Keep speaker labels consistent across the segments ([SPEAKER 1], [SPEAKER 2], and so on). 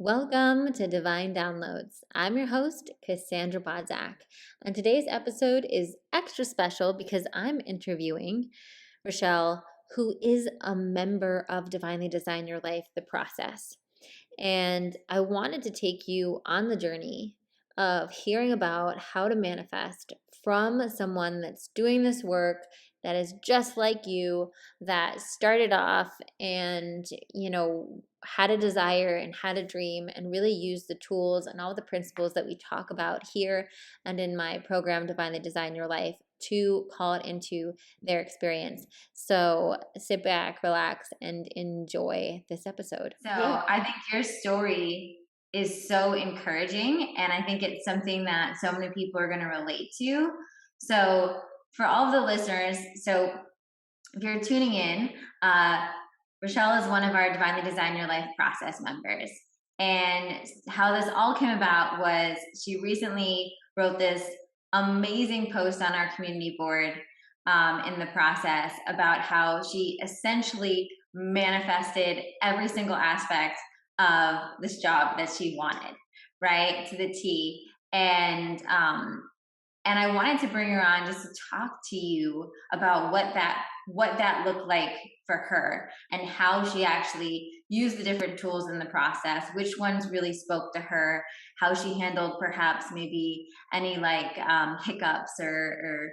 [SPEAKER 1] Welcome to Divine Downloads. I'm your host, Cassandra Bodzak, and today's episode is extra special because I'm interviewing Rachelle, who is a member of Divinely Design Your Life, the process. And I wanted to take you on the journey of hearing about how to manifest from someone that's doing this work that is just like you, that started off and, had a desire and had a dream and really used the tools and all the principles that we talk about here and in my program, Divinely Design Your Life, to call it into their experience. So sit back, relax, and enjoy this episode.
[SPEAKER 2] So I think your story is so encouraging, and I think it's something that so many people are going to relate to. So for all of the listeners, so if you're tuning in, Rachelle is one of our Divinely Design Your Life process members. And how this all came about was she recently wrote this amazing post on our community board in the process about how she essentially manifested every single aspect of this job that she wanted, right, to the T. And I wanted to bring her on just to talk to you about what that looked like for her and how she actually used the different tools in the process, which ones really spoke to her, how she handled perhaps maybe any hiccups or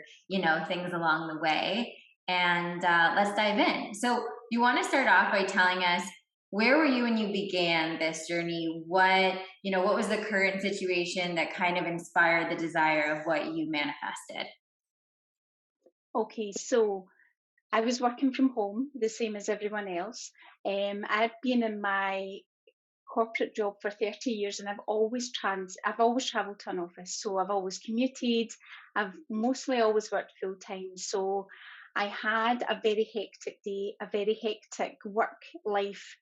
[SPEAKER 2] things along the way. And let's dive in. So you want to start off by telling us, where were you when you began this journey? What was the current situation that kind of inspired the desire of what you manifested?
[SPEAKER 3] Okay, so I was working from home, the same as everyone else. I've been in my corporate job for 30 years, and I've always travelled to an office. So I've always commuted. I've mostly always worked full time. So I had a very hectic day, a very hectic work life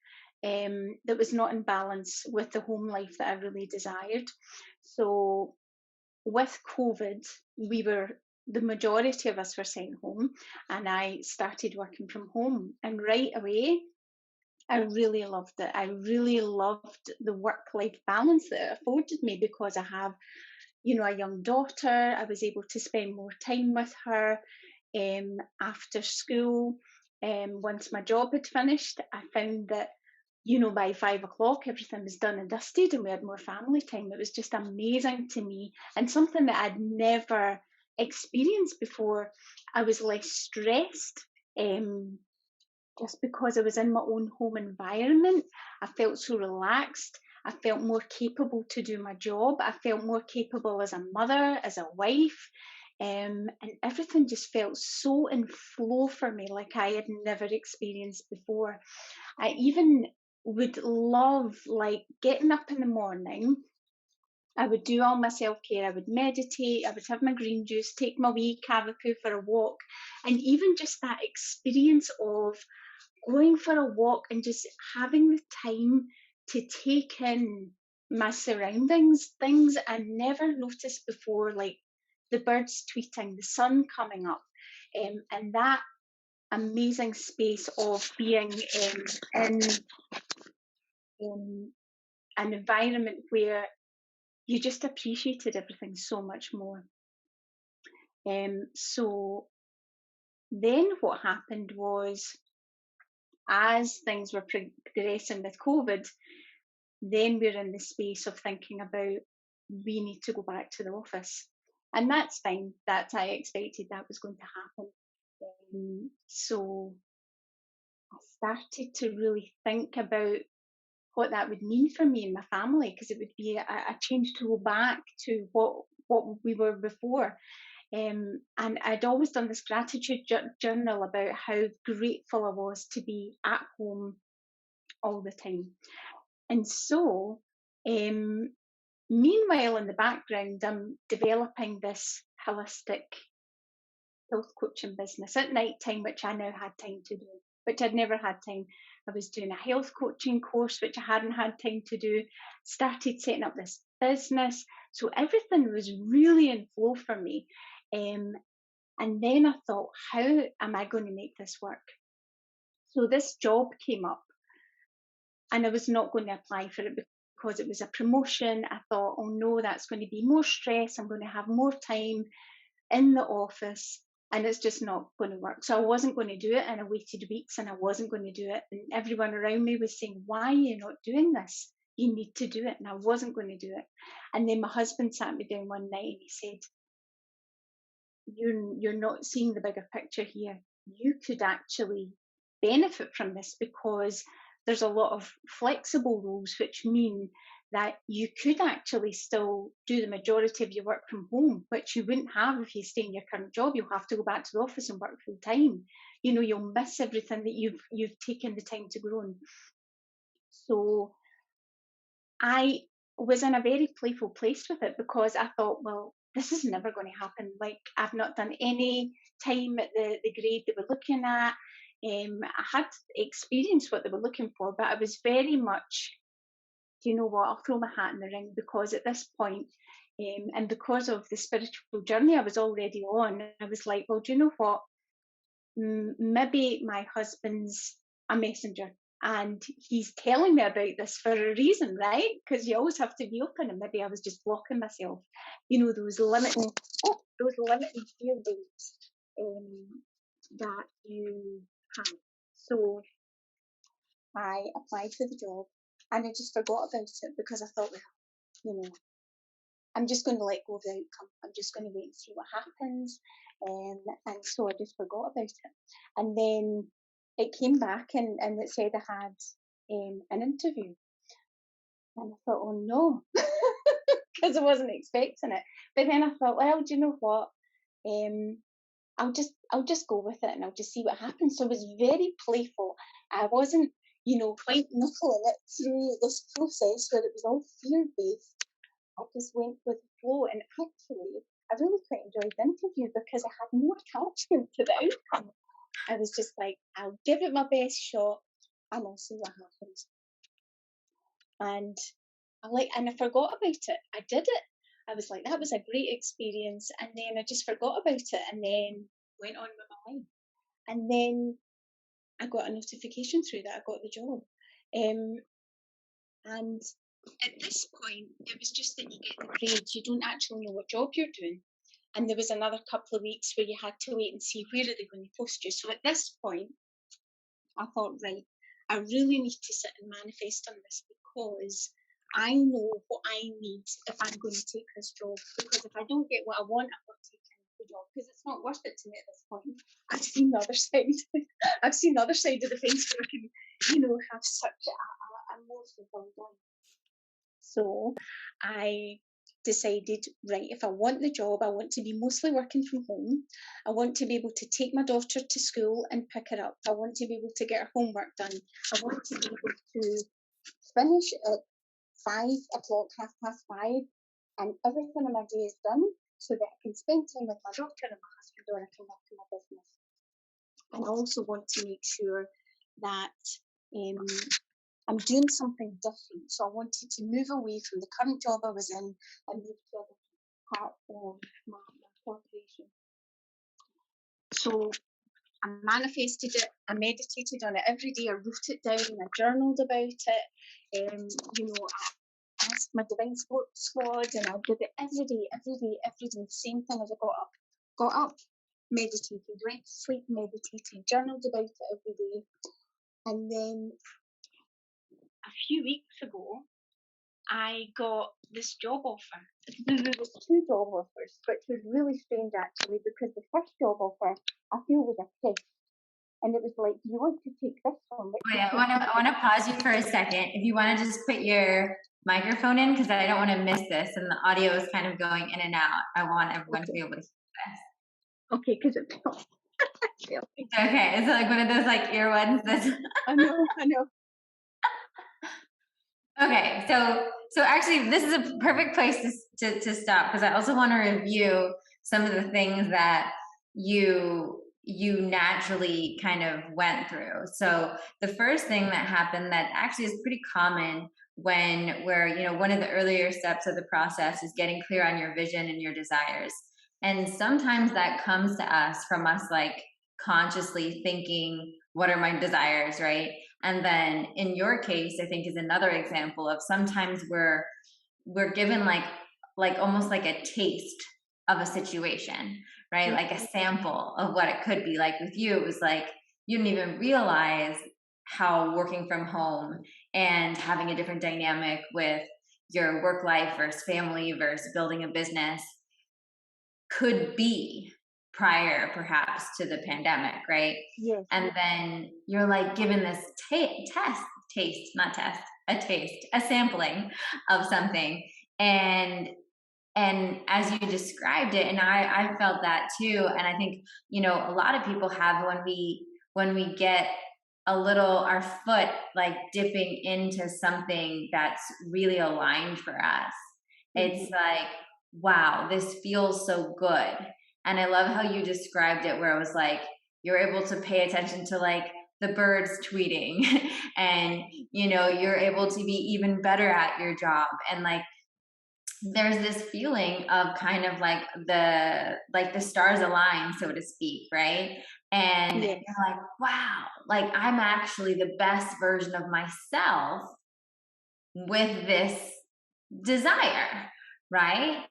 [SPEAKER 3] that was not in balance with the home life that I really desired. So with COVID, the majority of us were sent home, and I started working from home. And right away, I really loved it. I really loved the work life balance that it afforded me because I have, a young daughter. I was able to spend more time with her after school. Once my job had finished, I found that by 5 o'clock, everything was done and dusted, and we had more family time. It was just amazing to me and something that I'd never experienced before. I was less stressed just because I was in my own home environment. I felt so relaxed. I felt more capable to do my job. I felt more capable as a mother, as a wife. And everything just felt so in flow for me, like I had never experienced before. I even would love getting up in the morning. I would do all my self-care. I would meditate. I would have my green juice, take my wee cavapoo for a walk. And even just that experience of going for a walk and just having the time to take in my surroundings, things I never noticed before, like the birds tweeting, the sun coming up, and that amazing space of being in an environment where you just appreciated everything so much more. So then what happened was, as things were progressing with COVID, then we're in the space of thinking about, we need to go back to the office. And that's fine. I expected that was going to happen. So I started to really think about what that would mean for me and my family, because it would be a change to go back to what we were before. And I'd always done this gratitude journal about how grateful I was to be at home all the time. And so, meanwhile, in the background, I'm developing this holistic health coaching business at night time, which I now had time to do, which I'd never had time. I was doing a health coaching course, which I hadn't had time to do, started setting up this business. So everything was really in flow for me. And then I thought, how am I going to make this work? So this job came up, and I was not going to apply for it because it was a promotion, I thought, oh no, that's going to be more stress. I'm going to have more time in the office, and it's just not going to work. So I wasn't going to do it, and I waited weeks and I wasn't going to do it. And everyone around me was saying, why are you not doing this? You need to do it. And I wasn't going to do it. And then my husband sat me down one night and he said, you're not seeing the bigger picture here. You could actually benefit from this, because there's a lot of flexible roles, which mean that you could actually still do the majority of your work from home, which you wouldn't have if you stay in your current job. You'll have to go back to the office and work full time. You know, you'll miss everything that you've taken the time to grow in. So I was in a very playful place with it, because I thought, well, this is never going to happen. Like, I've not done any time at the grade they were looking at. I had experienced what they were looking for, but I was very much, do you know what, I'll throw my hat in the ring, because at this point, and because of the spiritual journey I was already on, I was like, well, do you know what? Maybe my husband's a messenger, and he's telling me about this for a reason, right? Because you always have to be open, and maybe I was just blocking myself. You know, those limiting fear beliefs that you have. So I applied for the job, and I just forgot about it, because I thought, well, you know, I'm just going to let go of the outcome. I'm just going to wait and see what happens. And so I just forgot about it. And then it came back, and it said I had an interview. And I thought, oh no, because I wasn't expecting it. But then I thought, well, do you know what? I'll just go with it, and I'll just see what happens. So I was very playful. I wasn't, you know, white knuckling it through this process where it was all fear based. I just went with the flow, and actually, I really quite enjoyed the interview, because I had no attachment to the outcome. I was just like, I'll give it my best shot, and I'll see what happens. And I forgot about it. I did it. I was like, that was a great experience, and then I just forgot about it, and then went on with my life. And then I got a notification through that I got the job. And at this point, it was just that you get the grades. You don't actually know what job you're doing. And there was another couple of weeks where you had to wait and see where are they going to post you. So at this point, I thought, right, I really need to sit and manifest on this, because I know what I need if I'm going to take this job. Because if I don't get what I want, I'm not taking the job, because it's not worth it to me at this point. I've seen the other side. I've seen the other side of the fence where I can, you know, have such a more fulfilled life. So I decided, right, if I want the job, I want to be mostly working from home. I want to be able to take my daughter to school and pick her up. I want to be able to get her homework done. I want to be able to finish at 5 o'clock, 5:30, and everything in my day is done, so that I can spend time with my daughter and my husband, or I can work in my business. And I also want to make sure that I'm doing something different. So I wanted to move away from the current job I was in and move to a different part of my corporation. So I manifested it, I meditated on it every day, I wrote it down, I journaled about it. You know, I asked my Divine Squad, and I did it every day, the same thing as I got up, meditated, went to sleep, meditated, journaled about it every day. And then a few weeks ago, I got this job offer. There was 2 job offers, which was really strange actually, because the first job offer I feel was a test. And it was like, do you want to take this one?
[SPEAKER 2] Wait, I want to pause you for a second. If you want to just put your microphone in, because I don't want to miss this, and the audio is kind of going in and out. I want everyone to be able to hear this.
[SPEAKER 3] Okay, because it felt.
[SPEAKER 2] Okay, it's like one of those like ear ones.
[SPEAKER 3] I know.
[SPEAKER 2] Okay, so actually, this is a perfect place to stop, because I also want to review some of the things that you naturally kind of went through. So the first thing that happened that actually is pretty common where you know, one of the earlier steps of the process is getting clear on your vision and your desires. And sometimes that comes to us from us like consciously thinking, what are my desires, right? And then in your case, I think is another example of sometimes we're given like almost like a taste of a situation, right? Like a sample of what it could be. Like with you, it was like you didn't even realize how working from home and having a different dynamic with your work life versus family versus building a business could be prior perhaps to the pandemic, right?
[SPEAKER 3] Yes.
[SPEAKER 2] And then you're like given this taste, not test, a taste, a sampling of something. And as you described it, and I felt that too. And I think, a lot of people have when we get a little our foot like dipping into something that's really aligned for us. It's like, wow, this feels so good. And I love how you described it, where it was like you're able to pay attention to like the birds tweeting and you're able to be even better at your job. And like there's this feeling of kind of like the stars align, so to speak, right? And
[SPEAKER 3] Yes.
[SPEAKER 2] you're like, wow, like I'm actually the best version of myself with this desire, right?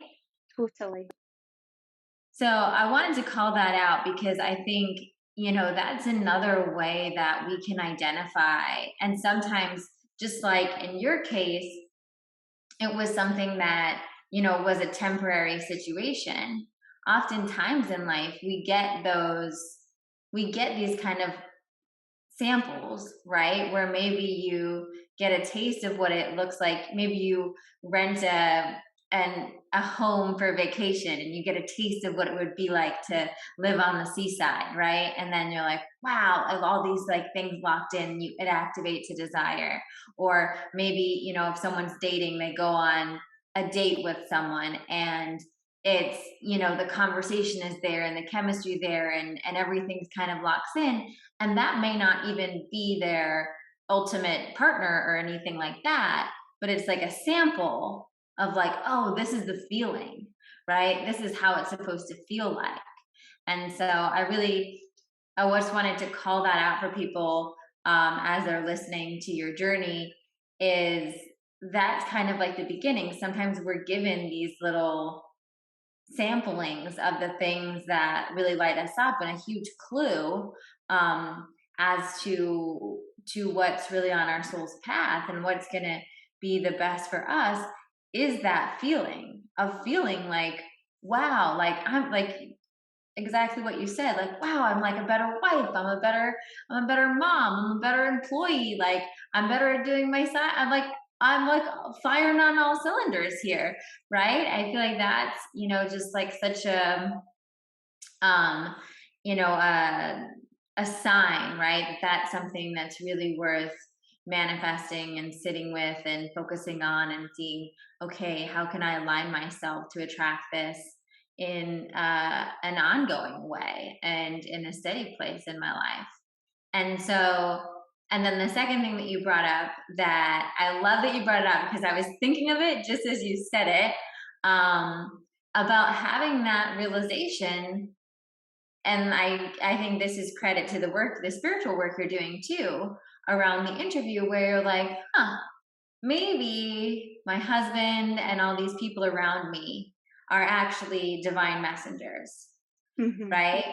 [SPEAKER 3] Totally.
[SPEAKER 2] So I wanted to call that out because I think, that's another way that we can identify. And sometimes, just like in your case, it was something that, was a temporary situation. Oftentimes in life, we get these kind of samples, right? Where maybe you get a taste of what it looks like. Maybe you rent a home for vacation and you get a taste of what it would be like to live on the seaside, right? And then you're like, wow, of all these like things locked in, it activates a desire. Or maybe, if someone's dating, they go on a date with someone and it's, the conversation is there and the chemistry there and everything's kind of locks in, and that may not even be their ultimate partner or anything like that, but it's like a sample of like, oh, this is the feeling, right? This is how it's supposed to feel like. And so I just wanted to call that out for people, as they're listening to your journey, is that's kind of like the beginning. Sometimes we're given these little samplings of the things that really light us up, and a huge clue, as to what's really on our soul's path and what's going to be the best for us, is that feeling of feeling like, wow, like I'm like exactly what you said, like, wow, I'm like a better wife, I'm a better mom, I'm a better employee, like I'm better at doing my side, I'm like firing on all cylinders here, right? I feel like that's, just like such um you know a a sign, right? That's something that's really worth manifesting and sitting with and focusing on and seeing, okay, how can I align myself to attract this in an ongoing way and in a steady place in my life. And so, and then the second thing that you brought up, that I love that you brought it up because I was thinking of it just as you said it, about having that realization. And I think this is credit to the spiritual work you're doing too, around the interview, where you're like, huh, maybe my husband and all these people around me are actually divine messengers,
[SPEAKER 3] hmm
[SPEAKER 2] right?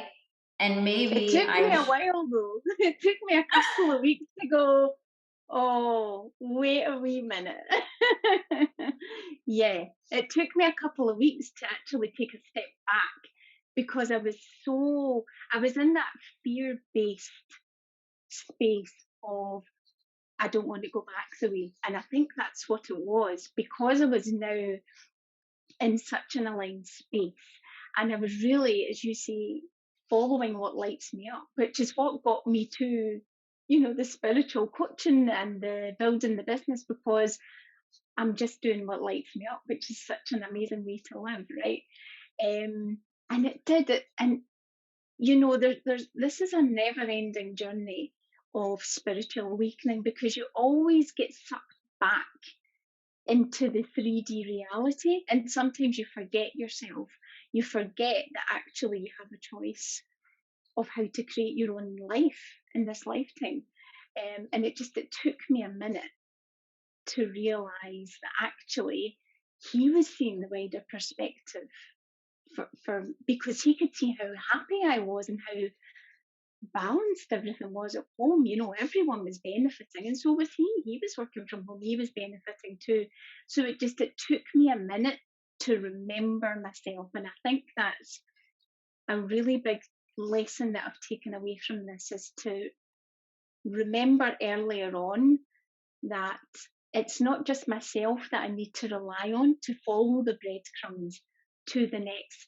[SPEAKER 2] And
[SPEAKER 3] It
[SPEAKER 2] maybe
[SPEAKER 3] took me a while though. It took me a couple of weeks to go, oh, wait a wee minute. Yeah, it took me a couple of weeks to actually take a step back because I was in that fear based space of, I don't want to go back the way. And I think that's what it was, because I was now in such an aligned space. And I was really, as you say, following what lights me up, which is what got me to, the spiritual coaching and the building the business, because I'm just doing what lights me up, which is such an amazing way to live, right? And it did it. And, there's this is a never ending journey of spiritual awakening, because you always get sucked back into the 3D reality. And sometimes you forget yourself. You forget that actually you have a choice of how to create your own life in this lifetime. And it took me a minute to realize that actually he was seeing the wider perspective because he could see how happy I was and how balanced everything was at home. Everyone was benefiting, and so was he. He was working from home, he was benefiting too. So it took me a minute to remember myself, and I think that's a really big lesson that I've taken away from this, is to remember earlier on that it's not just myself that I need to rely on to follow the breadcrumbs to the next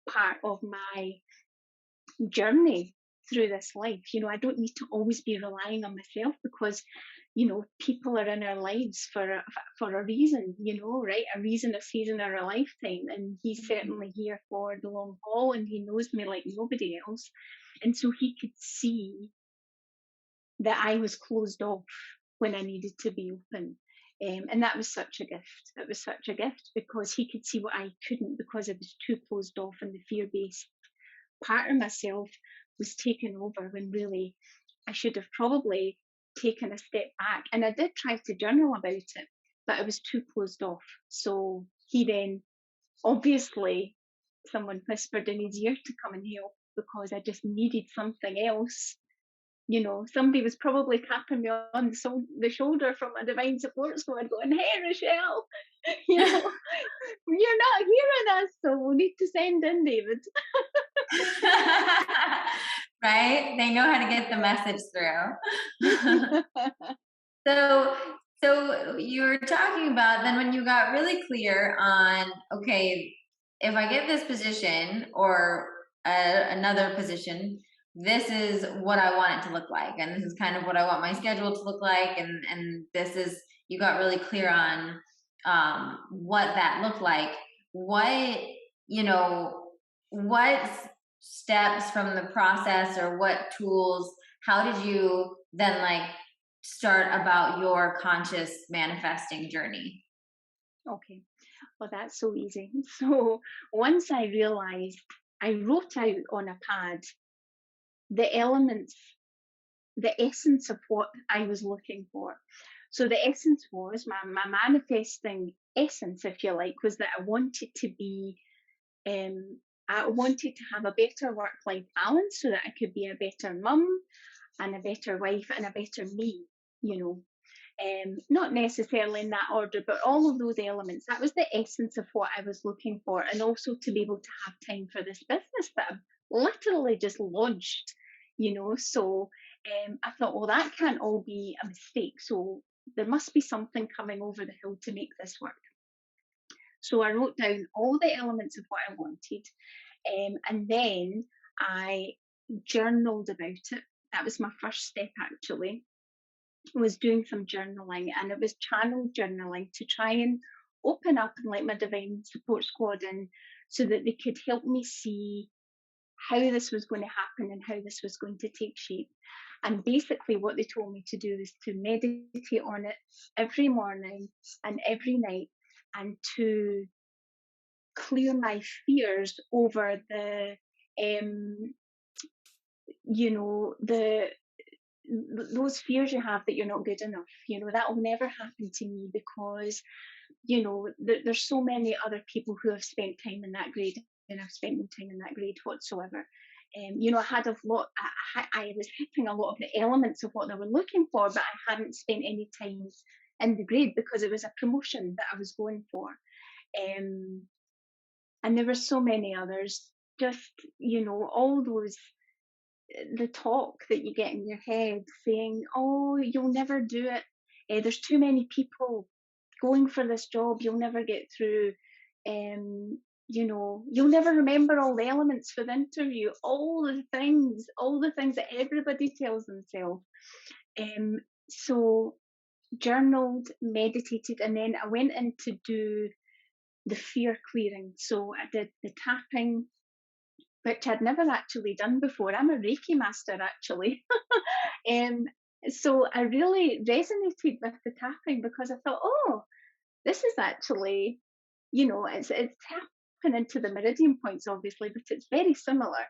[SPEAKER 3] part of my journey through this life. I don't need to always be relying on myself, because people are in our lives for a reason, right? A reason, a season, or a lifetime. And he's certainly here for the long haul, and he knows me like nobody else. And so he could see that I was closed off when I needed to be open. And that was such a gift. It was such a gift, because he could see what I couldn't, because I was too closed off, and the fear-based part of myself was taken over, when really I should have probably taken a step back. And I did try to journal about it, but I was too closed off. So he then, obviously, someone whispered in his ear to come and help, because I just needed something else. Somebody was probably tapping me on the shoulder from a divine support squad, going, "Hey, Rachelle, you're not hearing us, so we need to send in David."
[SPEAKER 2] Right? They know how to get the message through. So you were talking about then when you got really clear on, okay, if I get this position or another position, this is what I want it to look like, and this is kind of what I want my schedule to look like, and this is, you got really clear on what that looked like. What what steps from the process, or what tools, how did you then start about your conscious manifesting journey?
[SPEAKER 3] Okay, well, that's so easy. So once I realized, I wrote out on a pad the elements, the essence of what I was looking for. So the essence was, my manifesting essence, if you like, was that I wanted to be, I wanted to have a better work-life balance, so that I could be a better mum and a better wife and a better me, you know. Not necessarily in that order, but all of those elements. That was the essence of what I was looking for. And also to be able to have time for this business that I've literally just launched, So I thought, well, that can't all be a mistake. So there must be something coming over the hill to make this work. So I wrote down all the elements of what I wanted. And then I journaled about it. That was my first step, actually, was doing some journaling, and it was channeled journaling to try and open up and let my divine support squad in, so that they could help me see how this was going to happen and how this was going to take shape. And basically what they told me to do was to meditate on it every morning and every night, and to clear my fears over the those fears you have that you're not good enough. That will never happen to me, because there's so many other people who have spent time in that grade, and I've spent no time in that grade whatsoever. I had a lot. I was hitting a lot of the elements of what they were looking for, but I hadn't spent any time in the grade, because it was a promotion that I was going for. And there were so many others. Just all those, the talk that you get in your head saying, "Oh, you'll never do it. There's too many people going for this job. You'll never get through. You'll never remember all the elements for the interview." All the things that everybody tells themselves. So journaled, meditated, and then I went in to do the fear clearing. So I did the tapping, which I'd never actually done before. I'm a Reiki master, actually. So I really resonated with the tapping, because I thought, oh, this is actually, it's tapping into the meridian points, obviously, but it's very similar.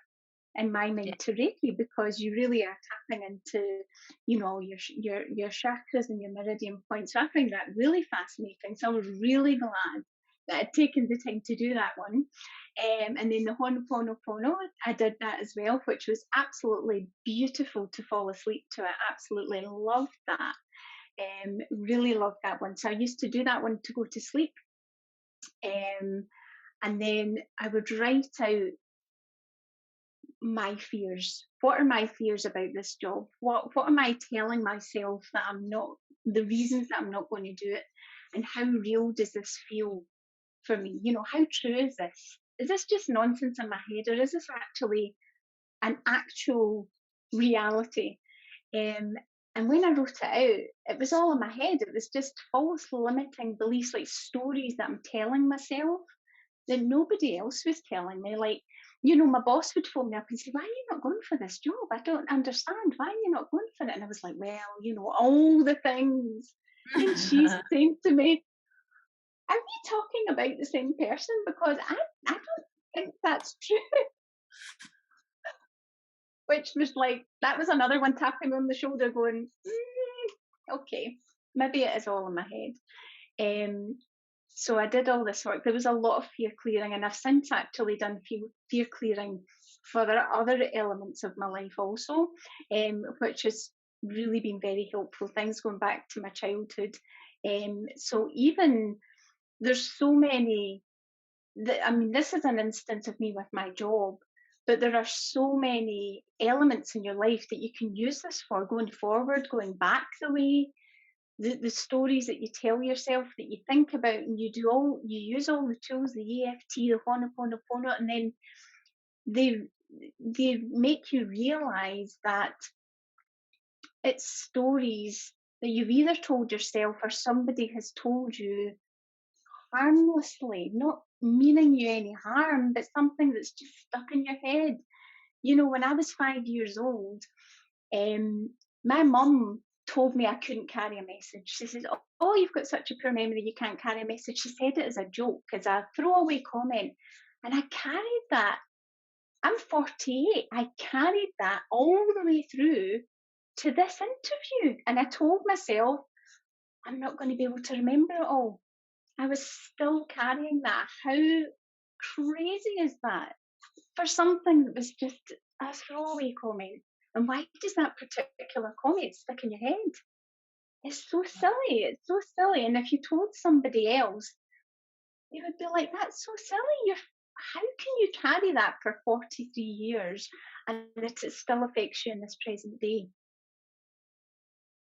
[SPEAKER 3] in my mind to Reiki, because you really are tapping into, your chakras and your meridian points. So I find that really fascinating. So I was really glad that I'd taken the time to do that one. And then the Ho'oponopono, I did that as well, which was absolutely beautiful to fall asleep to. I absolutely loved that. Really loved that one. So I used to do that one to go to sleep. And then I would write out my fears. What are my fears about this job? What am I telling myself that I'm not, the reasons that I'm not going to do it? And how real does this feel for me? How true is this? Is this just nonsense in my head, or is this actually an actual reality? And when I wrote it out, it was all in my head. It was just false limiting beliefs, like stories that I'm telling myself that nobody else was telling me. Like, my boss would phone me up and say, "Why are you not going for this job? I don't understand. Why are you not going for it?" And I was like, "Well, all the things." And she's saying to me, "Are we talking about the same person? Because I don't think that's true." Which was like, that was another one tapping on the shoulder going, okay, maybe it is all in my head. So I did all this work. There was a lot of fear clearing, and I've since actually done fear clearing for the other elements of my life also, which has really been very helpful. Things going back to my childhood. So even there's so many, this is an instance of me with my job, but there are so many elements in your life that you can use this for going forward, going back the way, the stories that you tell yourself, that you think about, and you use all the tools, the EFT, the Ho'oponopono, and then they make you realize that it's stories that you've either told yourself or somebody has told you harmlessly, not meaning you any harm, but something that's just stuck in your head. When I was 5 years old, my mum told me I couldn't carry a message. She says, "Oh, you've got such a poor memory, you can't carry a message." She said it as a joke, as a throwaway comment. And I carried that. I'm 48. I carried that all the way through to this interview. And I told myself, I'm not going to be able to remember it all. I was still carrying that. How crazy is that? For something that was just a throwaway comment. And why does that particular comment stick in your head? It's so silly. It's so silly. And if you told somebody else, they would be like, "That's so silly. How can you carry that for 43 years and it still affects you in this present day?"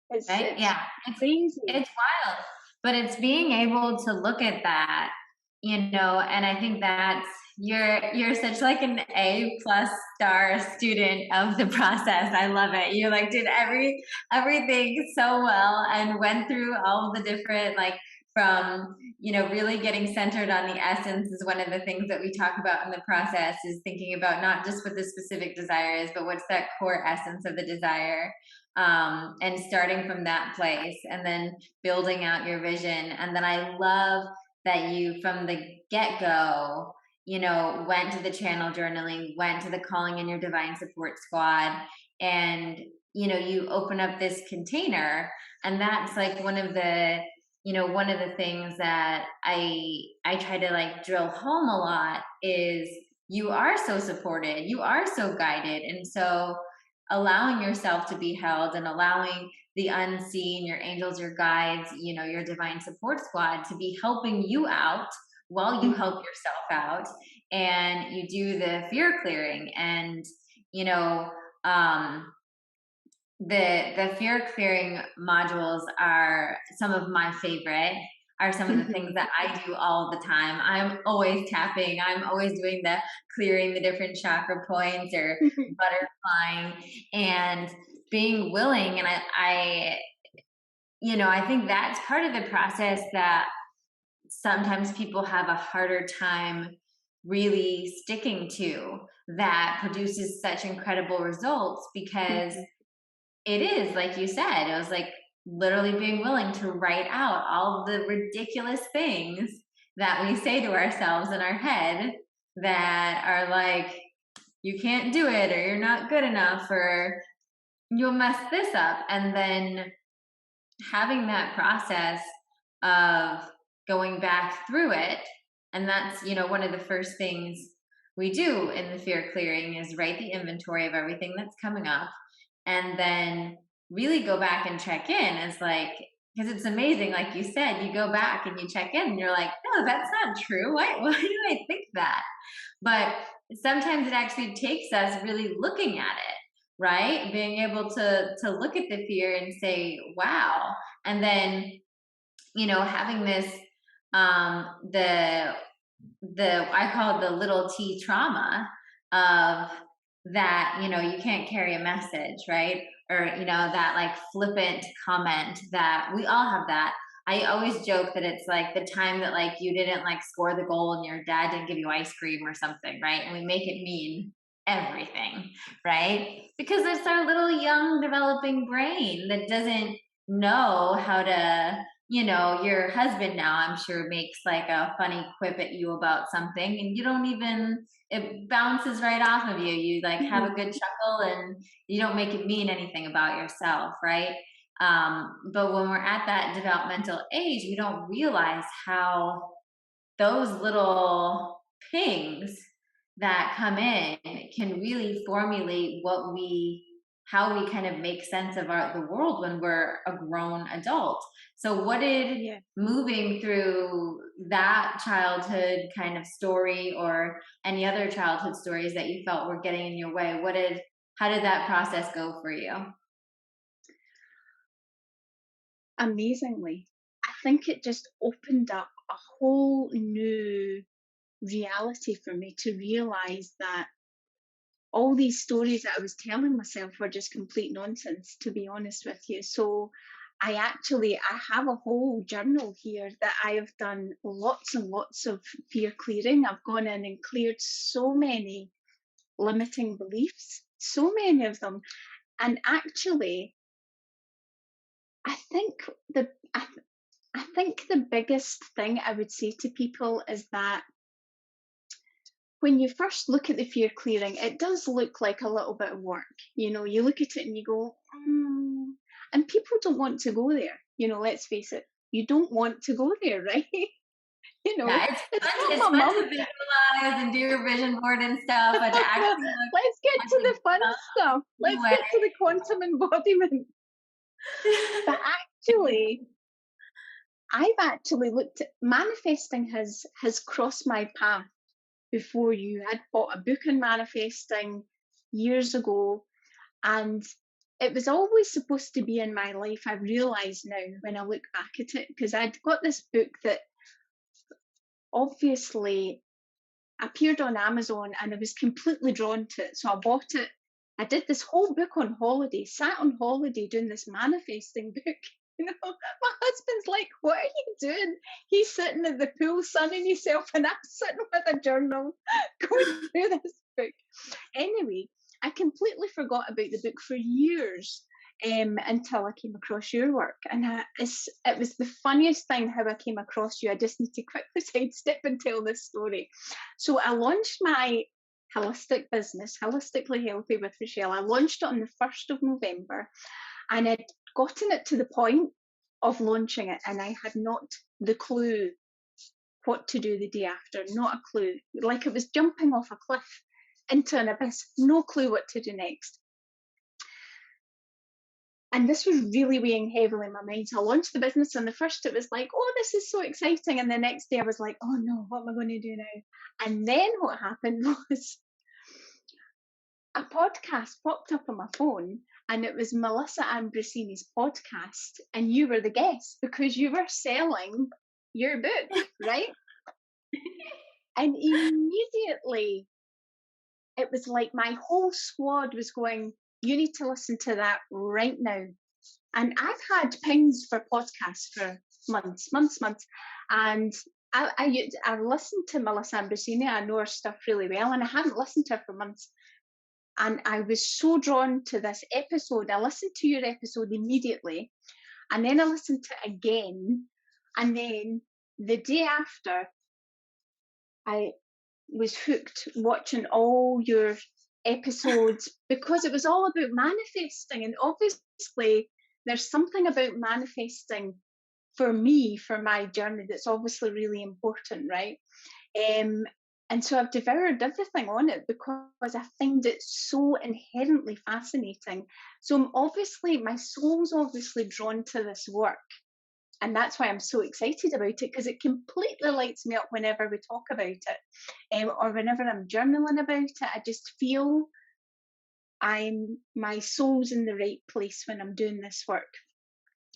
[SPEAKER 3] It's,
[SPEAKER 2] Right?
[SPEAKER 3] it's
[SPEAKER 2] Yeah.
[SPEAKER 3] crazy.
[SPEAKER 2] It's wild. But it's being able to look at that, and I think that's you're such like an A+ star student of the process. I love it. You like did everything so well and went through all the different like from really getting centered on the essence is one of the things that we talk about in the process, is thinking about not just what the specific desire is, but what's that core essence of the desire, and starting from that place and then building out your vision. And then I love that you from the get-go went to the channel journaling, went to the calling in your divine support squad, and you open up this container. And that's like one of the things that I try to like drill home a lot is you are so supported, you are so guided. And so allowing yourself to be held and allowing the unseen, your angels, your guides, your divine support squad to be helping you out while you help yourself out, and you do the fear clearing. And you know the fear clearing modules are some of my favorite, are some of the things that I do all the time. I'm always tapping, I'm always doing the clearing the different chakra points or butterflying and being willing. And I think that's part of the process that sometimes people have a harder time really sticking to, that produces such incredible results, because it is, like you said, it was like literally being willing to write out all the ridiculous things that we say to ourselves in our head that are like, you can't do it, or you're not good enough, or you'll mess this up. And then having that process of going back through it, and that's, one of the first things we do in the fear clearing is write the inventory of everything that's coming up, and then really go back and check in. Is like, because it's amazing, like you said, you go back and you check in and you're like, no, that's not true. Why do I think that? But sometimes it actually takes us really looking at it, right? Being able to look at the fear and say, wow. And then, having this, the I call it the little T trauma of that, you can't carry a message, right? Or, that like flippant comment that we all have that. I always joke that it's like the time that like you didn't like score the goal and your dad didn't give you ice cream or something, right? And we make it mean everything, right? Because it's our little young developing brain that doesn't know how to, your husband now, I'm sure, makes like a funny quip at you about something, and you don't even, it bounces right off of you. You like have a good chuckle and you don't make it mean anything about yourself, right? But when we're at that developmental age, we don't realize how those little pings that come in can really formulate how we kind of make sense of the world when we're a grown adult. So what did moving through that childhood kind of story, or any other childhood stories that you felt were getting in your way, how did that process go for you?
[SPEAKER 3] Amazingly, I think it just opened up a whole new reality for me to realize that all these stories that I was telling myself were just complete nonsense, to be honest with you. So I have a whole journal here that I have done lots and lots of fear clearing. I've gone in and cleared so many limiting beliefs, so many of them. And actually, I think I think the biggest thing I would say to people is that when you first look at the fear clearing, it does look like a little bit of work. You look at it and you go, and people don't want to go there. Let's face it, you don't want to go there, right?
[SPEAKER 2] Yeah,
[SPEAKER 3] It's
[SPEAKER 2] it's
[SPEAKER 3] not my
[SPEAKER 2] fun
[SPEAKER 3] mum.
[SPEAKER 2] to visualize and do your vision board and stuff, but to actually
[SPEAKER 3] Let's get to the fun stuff. Let's
[SPEAKER 2] way.
[SPEAKER 3] get to the quantum embodiment. But actually, I've actually looked at manifesting has crossed my path before you. I'd bought a book on manifesting years ago, and it was always supposed to be in my life. I realise now when I look back at it, because I'd got this book that obviously appeared on Amazon and I was completely drawn to it. So I bought it. I did this whole book on holiday, sat on holiday doing this manifesting book. My husband's like, what are you doing? He's sitting at the pool sunning himself and I'm sitting with a journal going through this book. Anyway, I completely forgot about the book for years until I came across your work. And it was the funniest thing how I came across you. I just need to quickly sidestep and tell this story. So I launched my holistic business, Holistically Healthy with Rachelle. I launched it on the 1st of November, and I'd gotten it to the point of launching it, and I had not the clue what to do the day after, not a clue. Like it was jumping off a cliff into an abyss, no clue what to do next. And this was really weighing heavily in my mind. So I launched the business, and the first it was like, oh, this is so exciting. And the next day I was like, oh no, what am I going to do now? And then what happened was a podcast popped up on my phone, and it was Melissa Ambrosini's podcast, and you were the guest because you were selling your book, right? And immediately it was like my whole squad was going, you need to listen to that right now. And I've had pings for podcasts for months. And I listened to Melissa Ambrosini. I know her stuff really well, and I hadn't listened to her for months. And I was so drawn to this episode. I listened to your episode immediately, and then I listened to it again. And then the day after, I was hooked watching all your episodes because it was all about manifesting. And obviously, there's something about manifesting for me, for my journey, that's obviously really important, right? Um, and so I've devoured everything on it because I find it so inherently fascinating. So my soul's obviously drawn to this work. And that's why I'm so excited about it, because it completely lights me up whenever we talk about it, or whenever I'm journaling about it. I just feel my soul's in the right place when I'm doing this work.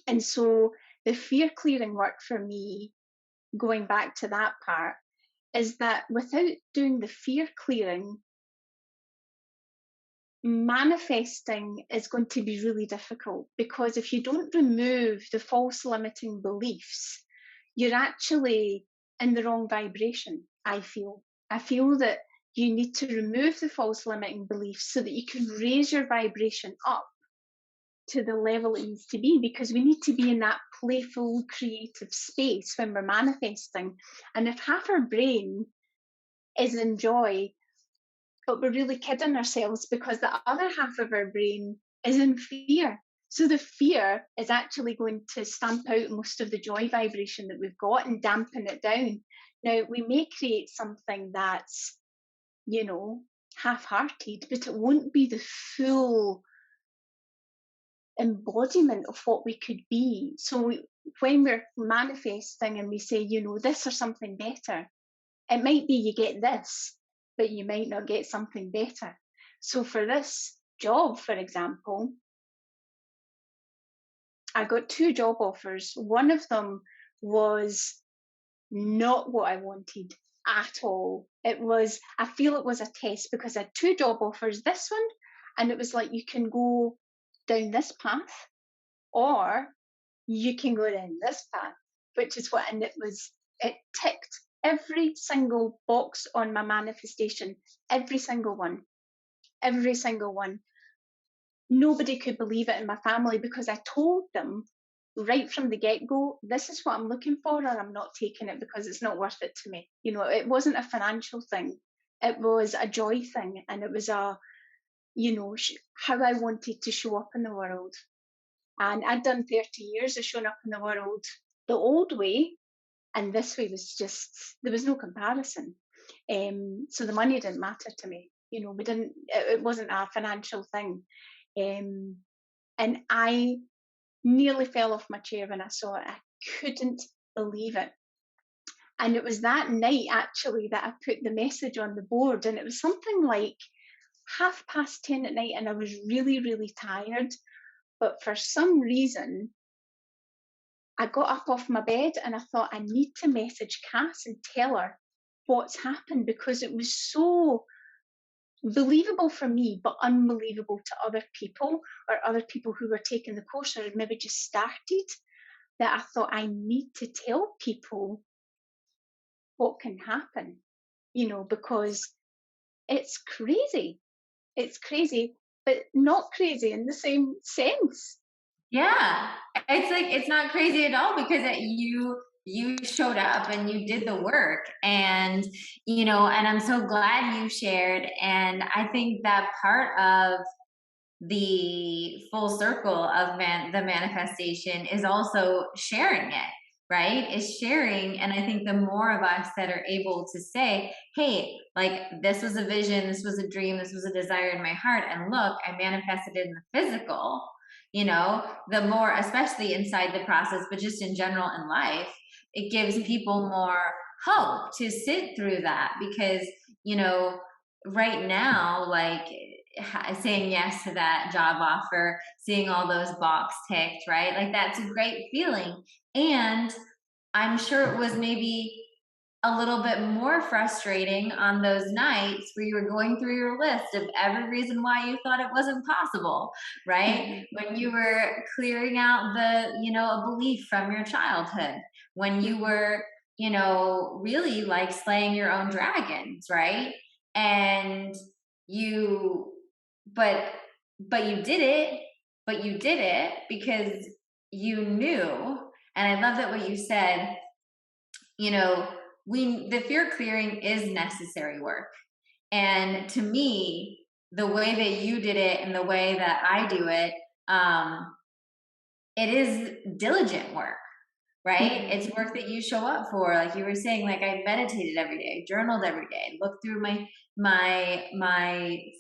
[SPEAKER 3] And so the fear clearing work for me, going back to that part, is that without doing the fear clearing, manifesting is going to be really difficult, because if you don't remove the false limiting beliefs, you're actually in the wrong vibration. I feel that you need to remove the false limiting beliefs so that you can raise your vibration up to the level it needs to be, because we need to be in that playful, creative space when we're manifesting. And if half our brain is in joy, but we're really kidding ourselves, because the other half of our brain is in fear. So the fear is actually going to stamp out most of the joy vibration that we've got and dampen it down. Now, we may create something that's, half-hearted, but it won't be the full embodiment of what we could be. So when we're manifesting and we say, this or something better, it might be you get this, but you might not get something better. So for this job, for example, I got 2 job offers. One of them was not what I wanted at all. I feel it was a test, because I had 2 job offers, this one, and it was like, you can go down this path, or you can go down this path, which is what, and it ticked every single box on my manifestation, every single one. Nobody could believe it in my family, because I told them right from the get-go, this is what I'm looking for, or I'm not taking it, because it's not worth it to me. It wasn't a financial thing. It was a joy thing, and it was how I wanted to show up in the world. And I'd done 30 years of showing up in the world the old way, and this way was just, there was no comparison. So the money didn't matter to me. It wasn't a financial thing. And I nearly fell off my chair when I saw it. I couldn't believe it. And it was that night, actually, that I put the message on the board, and it was something like 10:30 at night, and I was really, really tired. But for some reason, I got up off my bed and I thought, I need to message Cass and tell her what's happened, because it was so believable for me, but unbelievable to other people, or other people who were taking the course or had maybe just started, that I thought, I need to tell people what can happen, because it's crazy. It's crazy, but not crazy in the same sense.
[SPEAKER 2] Yeah, it's like, it's not crazy at all, because you showed up and you did the work, and and I'm so glad you shared. And I think that part of the full circle of the manifestation is also sharing it, right? Is sharing. And I think the more of us that are able to say, hey, like, this was a vision, this was a dream, this was a desire in my heart, and look, I manifested it in the physical, the more, especially inside the process, but just in general in life, it gives people more hope to sit through that. Because right now, like, saying yes to that job offer, seeing all those box ticked, right? Like, that's a great feeling. And I'm sure it was maybe a little bit more frustrating on those nights where you were going through your list of every reason why you thought it wasn't possible, right? When you were clearing out a belief from your childhood, when you were, really like slaying your own dragons, right? And you, but you did it, because you knew. And I love that what you said, the fear clearing is necessary work. And to me, the way that you did it and the way that I do it, it is diligent work, right?
[SPEAKER 3] Mhm.
[SPEAKER 2] It's work that you show up for. Like you were saying, like I meditated every day, journaled every day, looked through my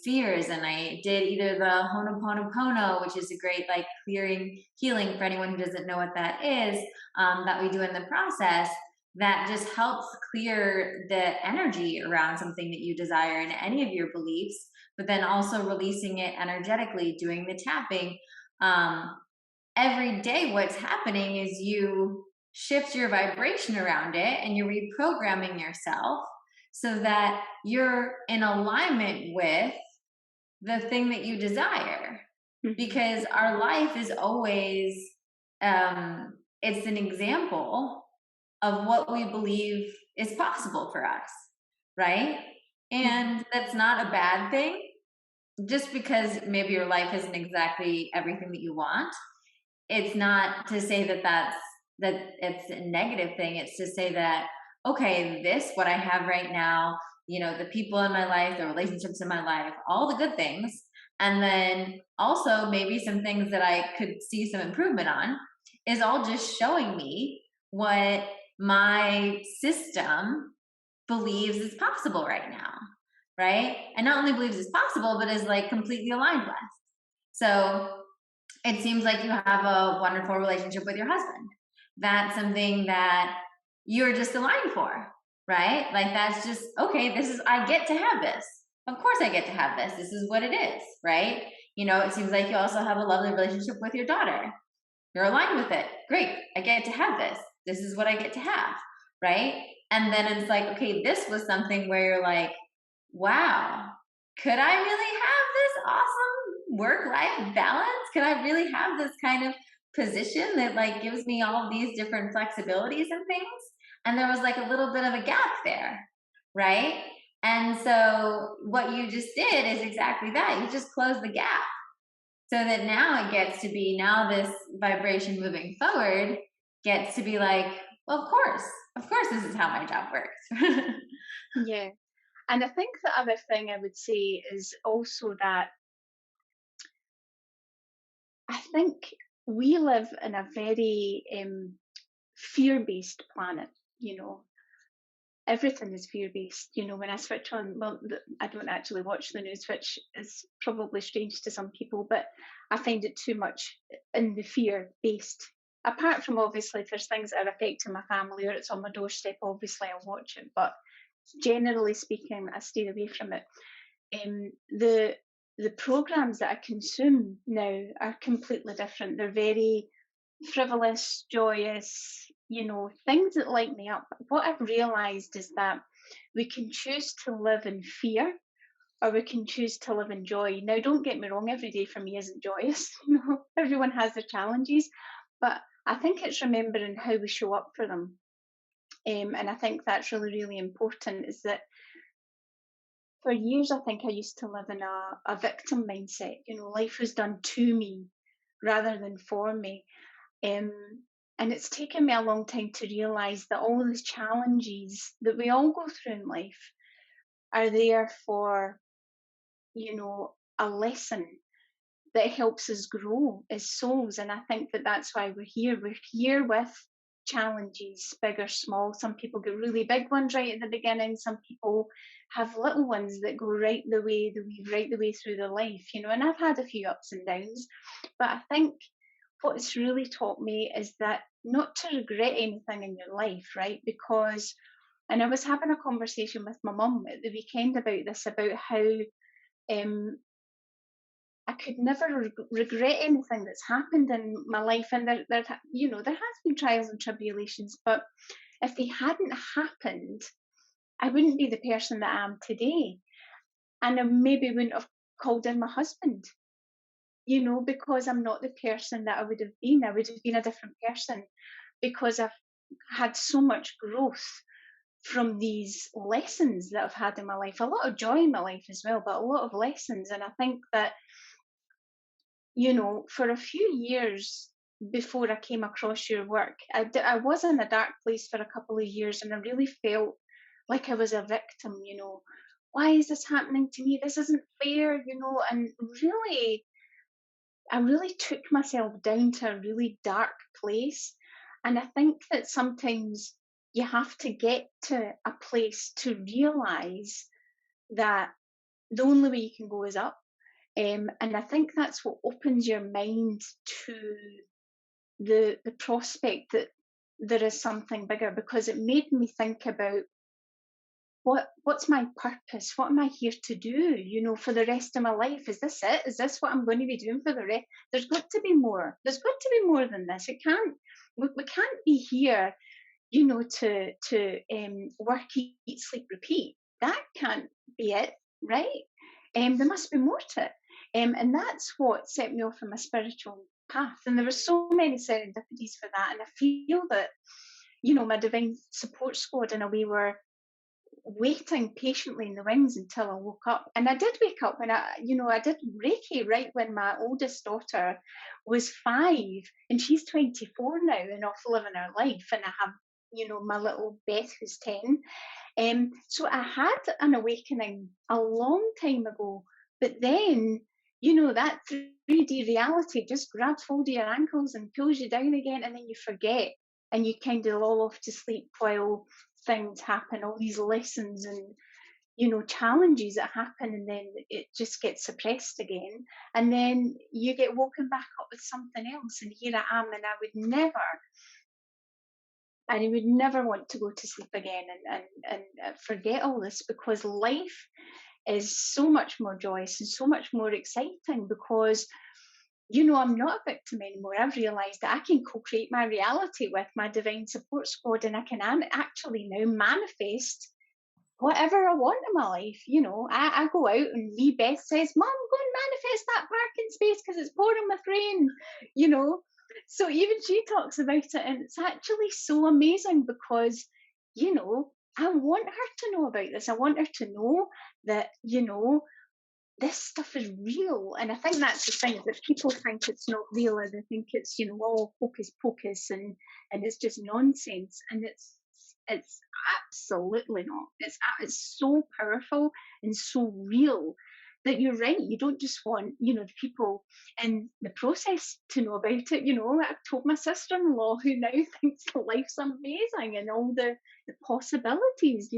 [SPEAKER 2] fears, and I did either the Ho'oponopono, which is a great like clearing healing for anyone who doesn't know what that is, that we do in the process. That just helps clear the energy around something that you desire in any of your beliefs, but then also releasing it energetically, doing the tapping. Um, every day what's happening is you shift your vibration around it and you're reprogramming yourself so that you're in alignment with the thing that you desire,
[SPEAKER 3] Mhm.
[SPEAKER 2] because our life is always it's an example of what we believe is possible for us, right?
[SPEAKER 3] Mhm.
[SPEAKER 2] And that's not a bad thing. Just because maybe your life isn't exactly everything that you want, it's not to say that that it's a negative thing. It's to say that, okay, this what I have right now, the people in my life, the relationships in my life, all the good things, and then also maybe some things that I could see some improvement on, is all just showing me what my system believes is possible right now, right? And not only believes it's possible, but is like completely aligned with. So it seems like you have a wonderful relationship with your husband. That's something that you're just aligned for, right? Like that's just, okay, this is, I get to have this. Of course I get to have this. This is what it is, right? It seems like you also have a lovely relationship with your daughter. You're aligned with it. Great. I get to have this. This is what I get to have, right? And then it's like, okay, this was something where you're like, wow, could I really have this awesome work-life balance? Could I really have this kind of position that like gives me all these different flexibilities and things? And there was like a little bit of a gap there, right? And so what you just did is exactly that. You just closed the gap so that now it gets to be, now this vibration moving forward gets to be like, well, of course, this is how my job works.
[SPEAKER 3] Yeah. And I think the other thing I would say is also that I think we live in a very fear-based planet. You know, everything is fear-based. When I switch on, well, I don't actually watch the news, which is probably strange to some people, but I find it too much in the fear-based. Apart from obviously, if there's things that are affecting my family or it's on my doorstep, obviously I'll watch it. But generally speaking, I stay away from it. The programs that I consume now are completely different. They're very frivolous, joyous, things that light me up. What I've realized is that we can choose to live in fear or we can choose to live in joy. Now, don't get me wrong, every day for me isn't joyous. Everyone has their challenges, but I think it's remembering how we show up for them. And I think that's really, really important, is that for years, I think I used to live in a victim mindset. Life was done to me rather than for me. Um, and it's taken me a long time to realize that all of the challenges that we all go through in life are there for, a lesson that helps us grow as souls. And I think that that's why we're here. We're here with challenges, big or small. Some people get really big ones right at the beginning. Some people have little ones that go right the way through their life, and I've had a few ups and downs. But I think what it's really taught me is that not to regret anything in your life, right? And I was having a conversation with my mum at the weekend about this, about how um, I could never regret anything that's happened in my life, and there has been trials and tribulations, but if they hadn't happened, I wouldn't be the person that I am today, and I maybe wouldn't have called in my husband, because I'm not the person that I would have been. I would have been a different person because I've had so much growth from these lessons that I've had in my life. A lot of joy in my life as well, but a lot of lessons, and I think that for a few years before I came across your work, I was in a dark place for a couple of years, and I really felt like I was a victim, why is this happening to me? This isn't fair, and really, I really took myself down to a really dark place. And I think that sometimes you have to get to a place to realize that the only way you can go is up. And I think that's what opens your mind to the prospect that there is something bigger, because it made me think about what's my purpose? What am I here to do, for the rest of my life? Is this it? Is this what I'm going to be doing for the rest? There's got to be more. There's got to be more than this. It can't. We can't be here, to work, eat, sleep, repeat. That can't be it, right? There must be more to it. And that's what set me off on my spiritual path. And there were so many serendipities for that. And I feel that, my divine support squad in a way were waiting patiently in the wings until I woke up. And I did wake up, and I did Reiki right when my oldest daughter was 5, and she's 24 now and off living her life. And I have, my little Beth who's 10. So I had an awakening a long time ago, but then, that 3D reality just grabs hold of your ankles and pulls you down again, and then you forget, and you kind of lull off to sleep while things happen, all these lessons and challenges that happen, and then it just gets suppressed again, and then you get woken back up with something else, and here I am, and I would never want to go to sleep again and forget all this, because life is so much more joyous and so much more exciting, because I'm not a victim anymore. I've realized that I can co-create my reality with my divine support squad, and I can actually now manifest whatever I want in my life. I go out and wee Beth says, Mom, go and manifest that parking space because it's pouring with rain, you know. So even she talks about it, and it's actually so amazing because, I want her to know about this. I want her to know that, this stuff is real. And I think that's the thing, that people think it's not real, and they think it's, all hocus pocus and it's just nonsense. And it's absolutely not. It's so powerful and so real that you're right. You don't just want, the people in the process to know about it. I've told my sister-in-law, who now thinks life's amazing and all the possibilities,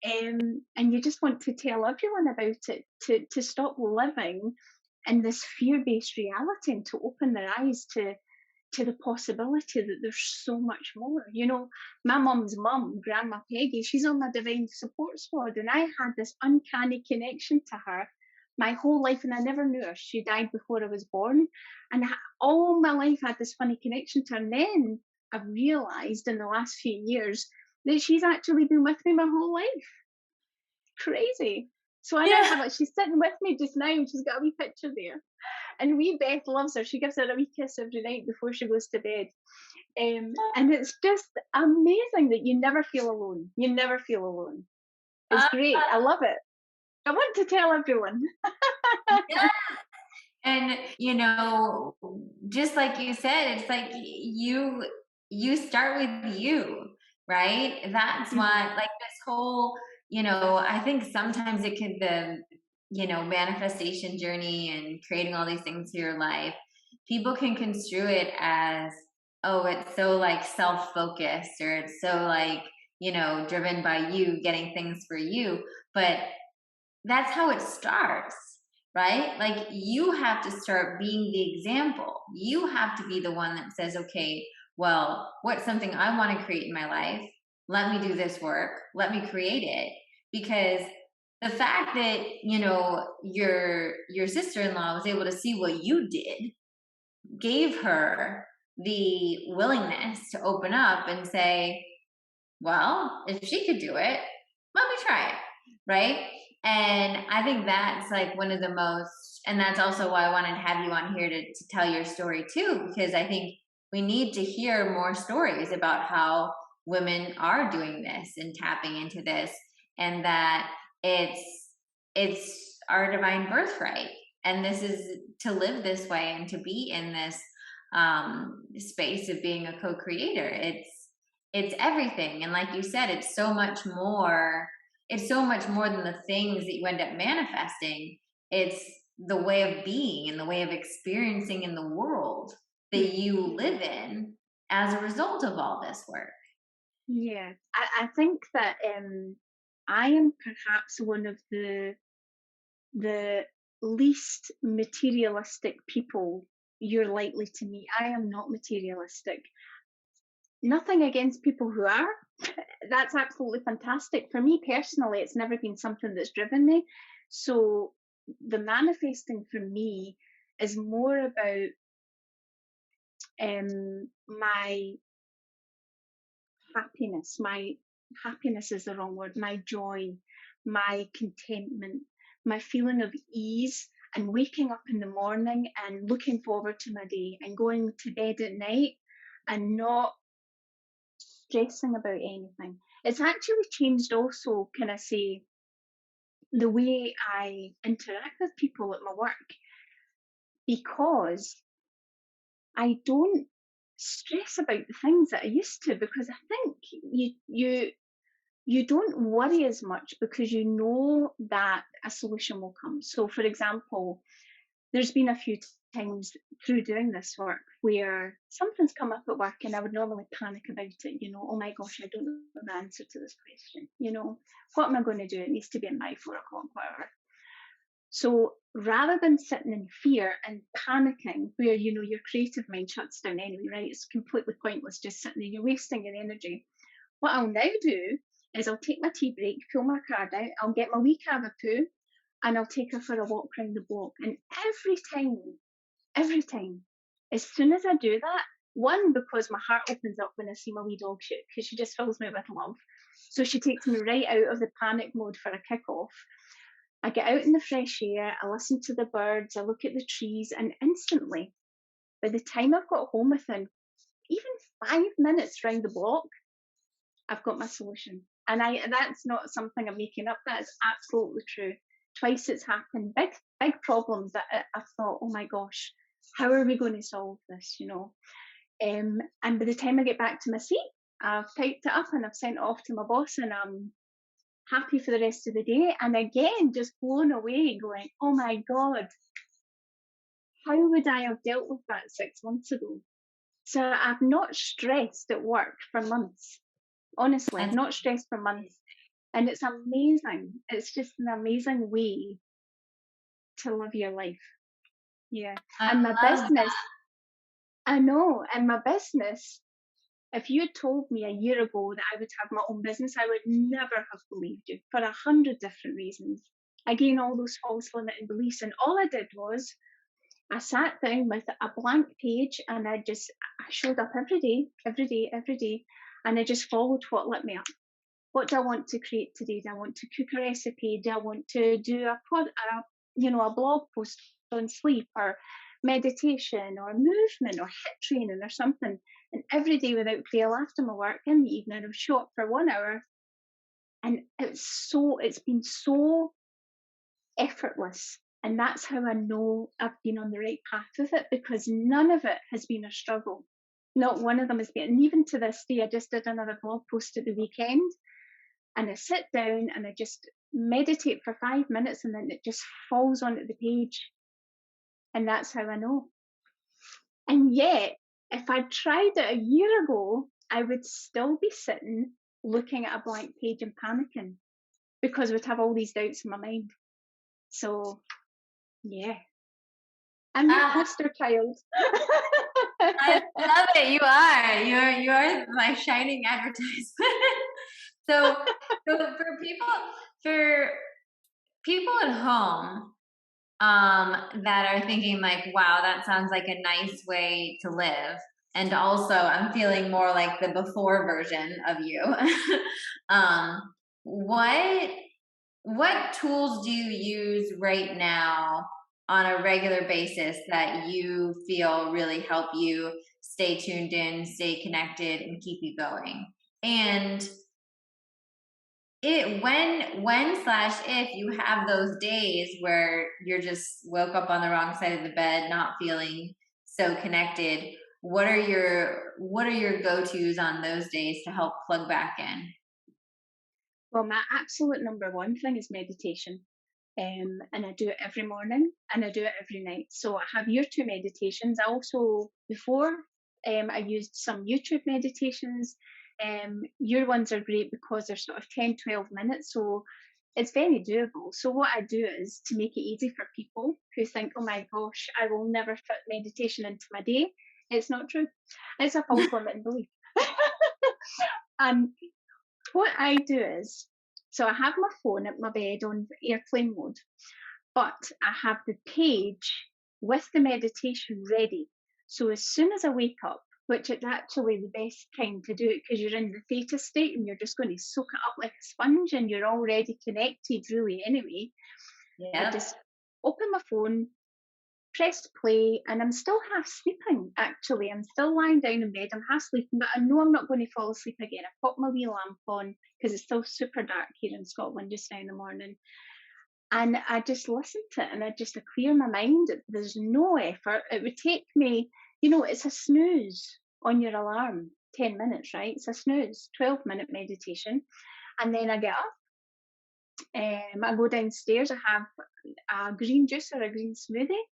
[SPEAKER 3] and you just want to tell everyone about it, to stop living in this fear-based reality and to open their eyes to the possibility that there's so much more. My mum's mum, Grandma Peggy, she's on my divine support squad, and I had this uncanny connection to her my whole life, and I never knew her. She died before I was born, and all my life I had this funny connection to her. And then I've realized in the last few years that she's actually been with me my whole life. Crazy. So I now have she's sitting with me just now, and she's got a wee picture there. And wee Beth loves her. She gives her a wee kiss every night before she goes to bed. And it's just amazing that you never feel alone. You never feel alone. It's great. I love it. I want to tell everyone.
[SPEAKER 2] Yeah. And just like you said, it's like you start with you, right? That's why, like, this whole, I think sometimes it could the manifestation journey and creating all these things to your life, people can construe it as, oh, it's so like self-focused, or it's so like, driven by you getting things for you. But that's how it starts, right? Like, you have to start being the example. You have to be the one that says, okay, well, what's something I want to create in my life? Let me do this work. Let me create it. Because the fact that, your sister-in-law was able to see what you did gave her the willingness to open up and say, well, if she could do it, let me try it, right? And I think that's like one of the most, and that's also why I wanted to have you on here to tell your story too, because I think we need to hear more stories about how women are doing this and tapping into this, and that it's our divine birthright. And this is to live this way and to be in this space of being a co-creator. It's everything. And like you said, it's so much more. it's so much more than the things that you end up manifesting. It's the way of being and the way of experiencing in the world that you live in as a result of all this work.
[SPEAKER 3] Yeah, I think that I am perhaps one of the least materialistic people you're likely to meet. I am not materialistic. Nothing against people who are. That's absolutely fantastic. For me personally, it's never been something that's driven me. So the manifesting for me is more about my happiness. My happiness is the wrong word. My joy, my contentment, my feeling of ease, and waking up in the morning and looking forward to my day and going to bed at night and not stressing about anything. It's actually changed also, can I say, the way I interact with people at my work, because I don't stress about the things that I used to, because I think you don't worry as much because you know that a solution will come. So, for example, there's been a few times through doing this work where something's come up at work and I would normally panic about it, oh my gosh, I don't know the answer to this question, what am I going to do? It needs to be at my 4 o'clock, whatever. So rather than sitting in fear and panicking, where your creative mind shuts down anyway, right? It's completely pointless just sitting there, you're wasting your energy. What I'll now do is I'll take my tea break, pull my card out, I'll get my wee cavapoo, and I'll take her for a walk round the block. And every time, as soon as I do that, one, because my heart opens up when I see my wee dog shit, because she just fills me with love. So she takes me right out of the panic mode for a kick-off. I get out in the fresh air, I listen to the birds, I look at the trees, and instantly, by the time I've got home within even 5 minutes round the block, I've got my solution. And that's not something I'm making up. That is absolutely true. Twice it's happened. Big problems that I thought, oh my gosh, how are we going to solve this? And by the time I get back to my seat, I've typed it up and I've sent it off to my boss, and I'm happy for the rest of the day. And again, just blown away, going, oh my God, how would I have dealt with that 6 months ago? So I've not stressed at work for months. Honestly, I've not stressed for months. And it's amazing. It's just an amazing way to live your life. Yeah. And my business, I know, and my business, if you had told me a year ago that I would have my own business, I would never have believed you for 100 different reasons. Again, all those false limiting beliefs. And all I did was I sat down with a blank page and I showed up every day. And I just followed what lit me up. What do I want to create today? Do I want to cook a recipe? Do I want to do a blog post on sleep or meditation or movement or HIIT training or something? And every day without fail after my work in the evening, I would show up for 1 hour. And it's been so effortless. And that's how I know I've been on the right path with it, because none of it has been a struggle. Not one of them has been. And even to this day, I just did another blog post at the weekend. And I sit down and I just meditate for 5 minutes, and then it just falls onto the page. And that's how I know. And yet, if I'd tried it a year ago, I would still be sitting looking at a blank page and panicking, because I would have all these doubts in my mind. So, yeah. I'm your poster child.
[SPEAKER 2] I love it. You are my shining advertisement. So for people at home that are thinking like, wow, that sounds like a nice way to live. And also I'm feeling more like the before version of you. What tools do you use right now on a regular basis that you feel really help you stay tuned in, stay connected, and keep you going? And when/if you have those days where you're just woke up on the wrong side of the bed, not feeling so connected, what are your go-tos on those days to help plug back in?
[SPEAKER 3] Well, my absolute number one thing is meditation. And I do it every morning and I do it every night. So I have your two meditations. I also, before, I used some YouTube meditations. Your ones are great because they're sort of 10, 12 minutes. So it's very doable. So what I do is to make it easy for people who think, oh my gosh, I will never fit meditation into my day. It's not true. It's a false limiting belief. And what I do is, so I have my phone at my bed on airplane mode, but I have the page with the meditation ready. So as soon as I wake up, which is actually the best time to do it because you're in the theta state and you're just going to soak it up like a sponge and you're already connected really anyway. I
[SPEAKER 2] Yep.
[SPEAKER 3] just open my phone, press play, and I'm still half sleeping actually. I'm still lying down in bed, I'm half sleeping, but I know I'm not going to fall asleep again. I pop my wee lamp on because it's still super dark here in Scotland just now in the morning. And I just listen to it and I just clear my mind. There's no effort. It would take me, it's a snooze on your alarm, 10 minutes, right? It's a snooze, 12-minute meditation. And then I get up, I go downstairs, I have a green juice or a green smoothie.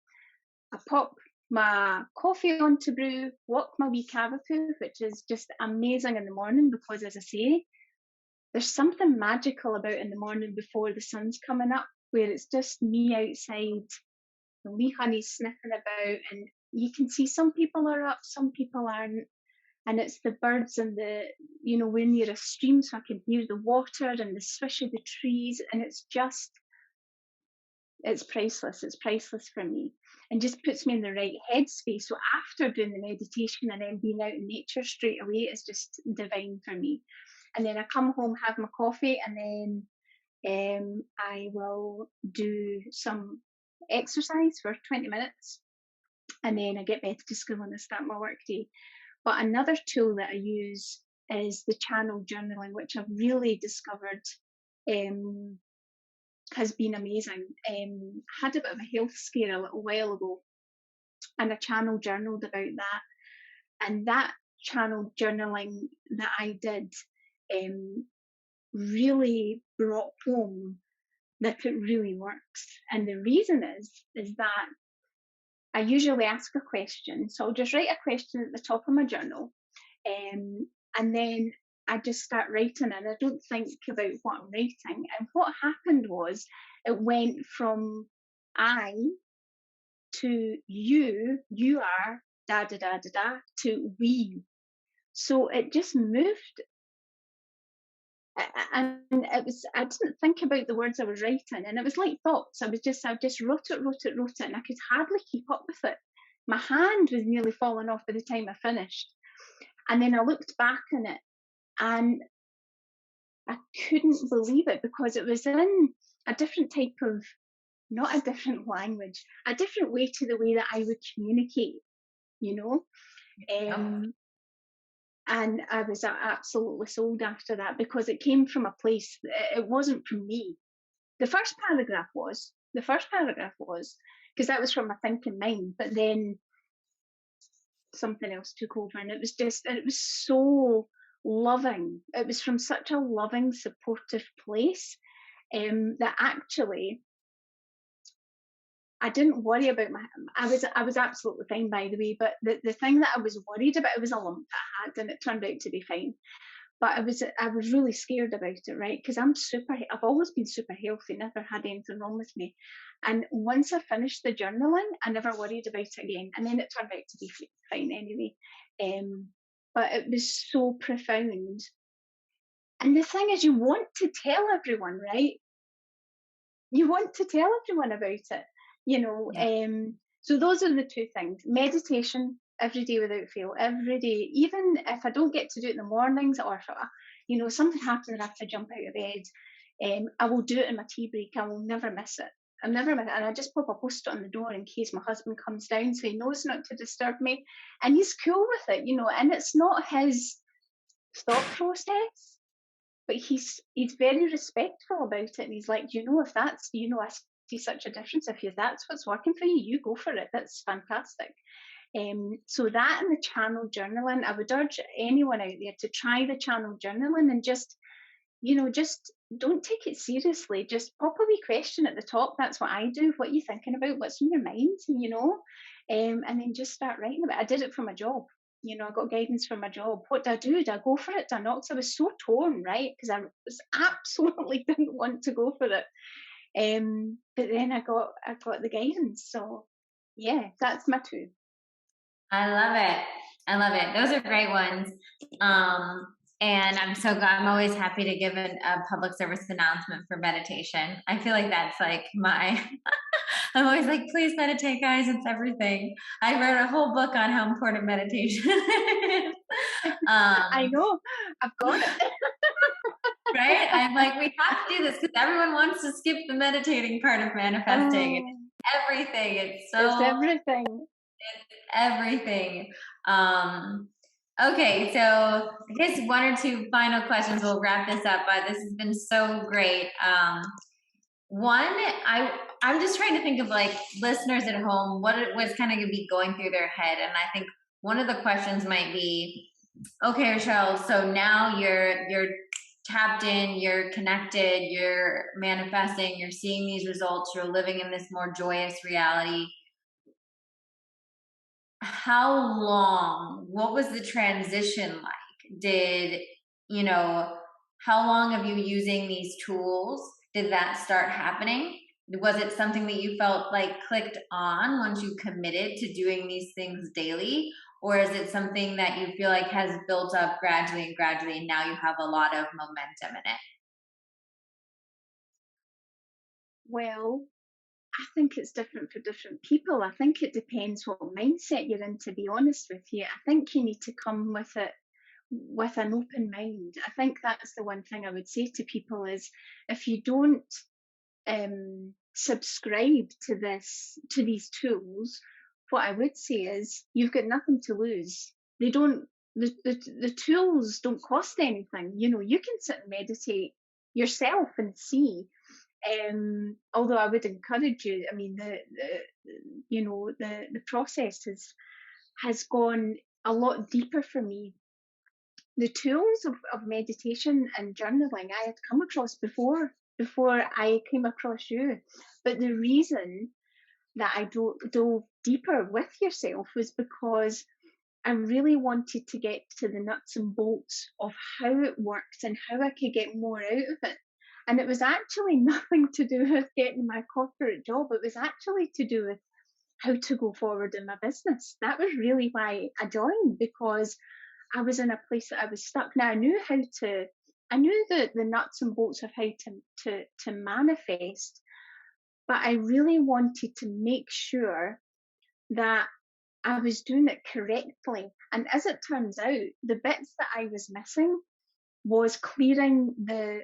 [SPEAKER 3] I pop my coffee on to brew, walk my wee cavapoo, which is just amazing in the morning because, as I say, there's something magical about in the morning before the sun's coming up, where it's just me outside, the wee honey's sniffing about, and you can see some people are up, some people aren't. And it's the birds and we're near a stream, so I can hear the water and the swish of the trees, and it's priceless. It's priceless for me and just puts me in the right headspace. So after doing the meditation and then being out in nature straight away is just divine for me. And then I come home, have my coffee, and then I will do some exercise for 20 minutes. And then I get back to school and I start my work day. But another tool that I use is the channel journaling, which I've really discovered has been amazing. I had a bit of a health scare a little while ago, and I channel journaled about that. And that channel journaling that I did really brought home that it really works. And the reason is that I usually ask a question. So I'll just write a question at the top of my journal, and then I just start writing and I don't think about what I'm writing. And what happened was it went from I to you are, da da da da da, to we. So it just moved. And I didn't think about the words I was writing, and it was like thoughts. I just wrote it, and I could hardly keep up with it. My hand was nearly falling off by the time I finished. And then I looked back on it and I couldn't believe it because it was in a different type of, not a different language, a different way to the way that I would communicate, you know? Um, and I was absolutely sold after that because it came from a place, it wasn't from me. The first paragraph was, because that was from my thinking mind, but then something else took over and it was so loving. It was from such a loving, supportive place that actually I didn't worry about I was absolutely fine, by the way, but the thing that I was worried about, it was a lump that I had and it turned out to be fine. But I was really scared about it, right? Because I've always been super healthy, never had anything wrong with me. And once I finished the journaling, I never worried about it again. And then it turned out to be fine anyway. But it was so profound. And the thing is, you want to tell everyone, right? You want to tell everyone about it, So those are the two things. Meditation every day without fail, every day. Even if I don't get to do it in the mornings, or if something happens and I have to jump out of bed, I will do it in my tea break. I will never miss it. And I just pop a post-it on the door in case my husband comes down so he knows not to disturb me. And he's cool with it, and it's not his thought process, but he's very respectful about it. And he's like, if that's, I see such a difference. If that's what's working for you, you go for it. That's fantastic. So that and the channel journaling, I would urge anyone out there to try the channel journaling and just don't take it seriously. Just pop a wee question at the top. That's what I do. What are you thinking about? What's in your mind? And then just start writing about it. I did it for my job. I got guidance for my job. What do I do? Do I go for it? Do I not? 'Cause I was so torn, right? Because I was absolutely didn't want to go for it. But then I got the guidance. So yeah, that's my two.
[SPEAKER 2] I love it. I love it. Those are great ones. And I'm so glad. I'm always happy to give a public service announcement for meditation. I feel like that's like my, I'm always like, please meditate, guys. It's everything. I wrote a whole book on how important meditation is.
[SPEAKER 3] I know. I've got it.
[SPEAKER 2] Right? I'm like, we have to do this because everyone wants to skip the meditating part of manifesting.
[SPEAKER 3] Oh,
[SPEAKER 2] Everything. It's
[SPEAKER 3] it's
[SPEAKER 2] so
[SPEAKER 3] everything.
[SPEAKER 2] everything. Okay, so I guess one or two final questions. We'll wrap this up. But this has been so great. One, I'm just trying to think of like listeners at home, what it was kind of gonna be going through their head, and I think one of the questions might be, okay, Rachelle, so now you're tapped in, you're connected, you're manifesting, you're seeing these results, you're living in this more joyous reality. How long, what was the transition like? How long of you using these tools did that start happening? Was it something that you felt like clicked on once you committed to doing these things daily? Or is it something that you feel like has built up gradually and now you have a lot of momentum in it?
[SPEAKER 3] Well, I think it's different for different people. I think it depends what mindset you're in, to be honest with you. I think you need to come with it with an open mind. I think that's the one thing I would say to people is if you don't subscribe to these tools, what I would say is you've got nothing to lose. They don't the tools don't cost anything. You can sit and meditate yourself and see. Although I would encourage you, I mean, the process has gone a lot deeper for me. The tools of meditation and journaling I had come across before I came across you, but the reason that I dove deeper with yourself was because I really wanted to get to the nuts and bolts of how it works and how I could get more out of it. And it was actually nothing to do with getting my corporate job. It was actually to do with how to go forward in my business. That was really why I joined, because I was in a place that I was stuck. Now I knew the nuts and bolts of how to manifest, but I really wanted to make sure that I was doing it correctly. And as it turns out, the bits that I was missing was clearing the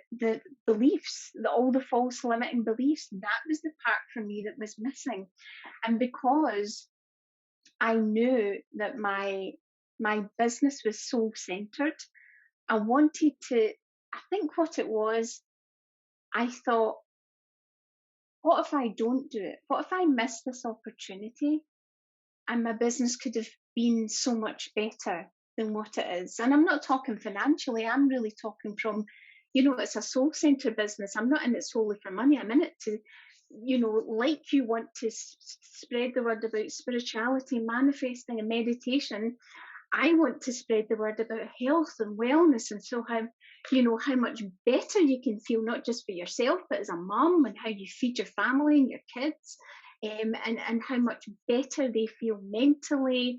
[SPEAKER 3] beliefs, all the false limiting beliefs. That was the part for me that was missing. And because I knew that my business was soul centered, I wanted to, I think what it was, I thought, what if I don't do it? What if I miss this opportunity and my business could have been so much better than what it is? And I'm not talking financially, I'm really talking from, it's a soul centered business. I'm not in it solely for money. I'm in it to, like you want to spread the word about spirituality, manifesting, and meditation. I want to spread the word about health and wellness, and so how much better you can feel, not just for yourself, but as a mum, and how you feed your family and your kids, and how much better they feel mentally,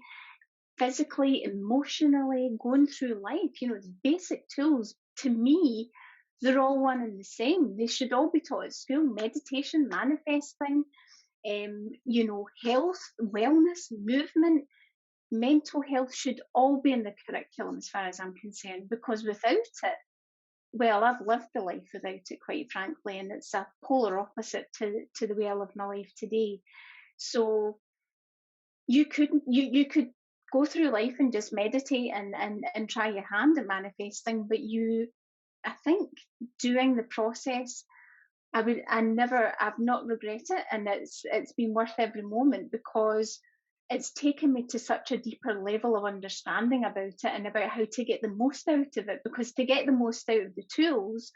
[SPEAKER 3] physically, emotionally, going through life. It's basic tools. To me, they're all one and the same. They should all be taught at school. Meditation, manifesting, health, wellness, movement, mental health should all be in the curriculum as far as I'm concerned, because without it, well, I've lived the life without it, quite frankly, and it's a polar opposite to the way I live my life today. So you could go through life and just meditate and try your hand at manifesting, but I think doing the process, I've not regret it, and it's been worth every moment, because it's taken me to such a deeper level of understanding about it and about how to get the most out of it. Because to get the most out of the tools,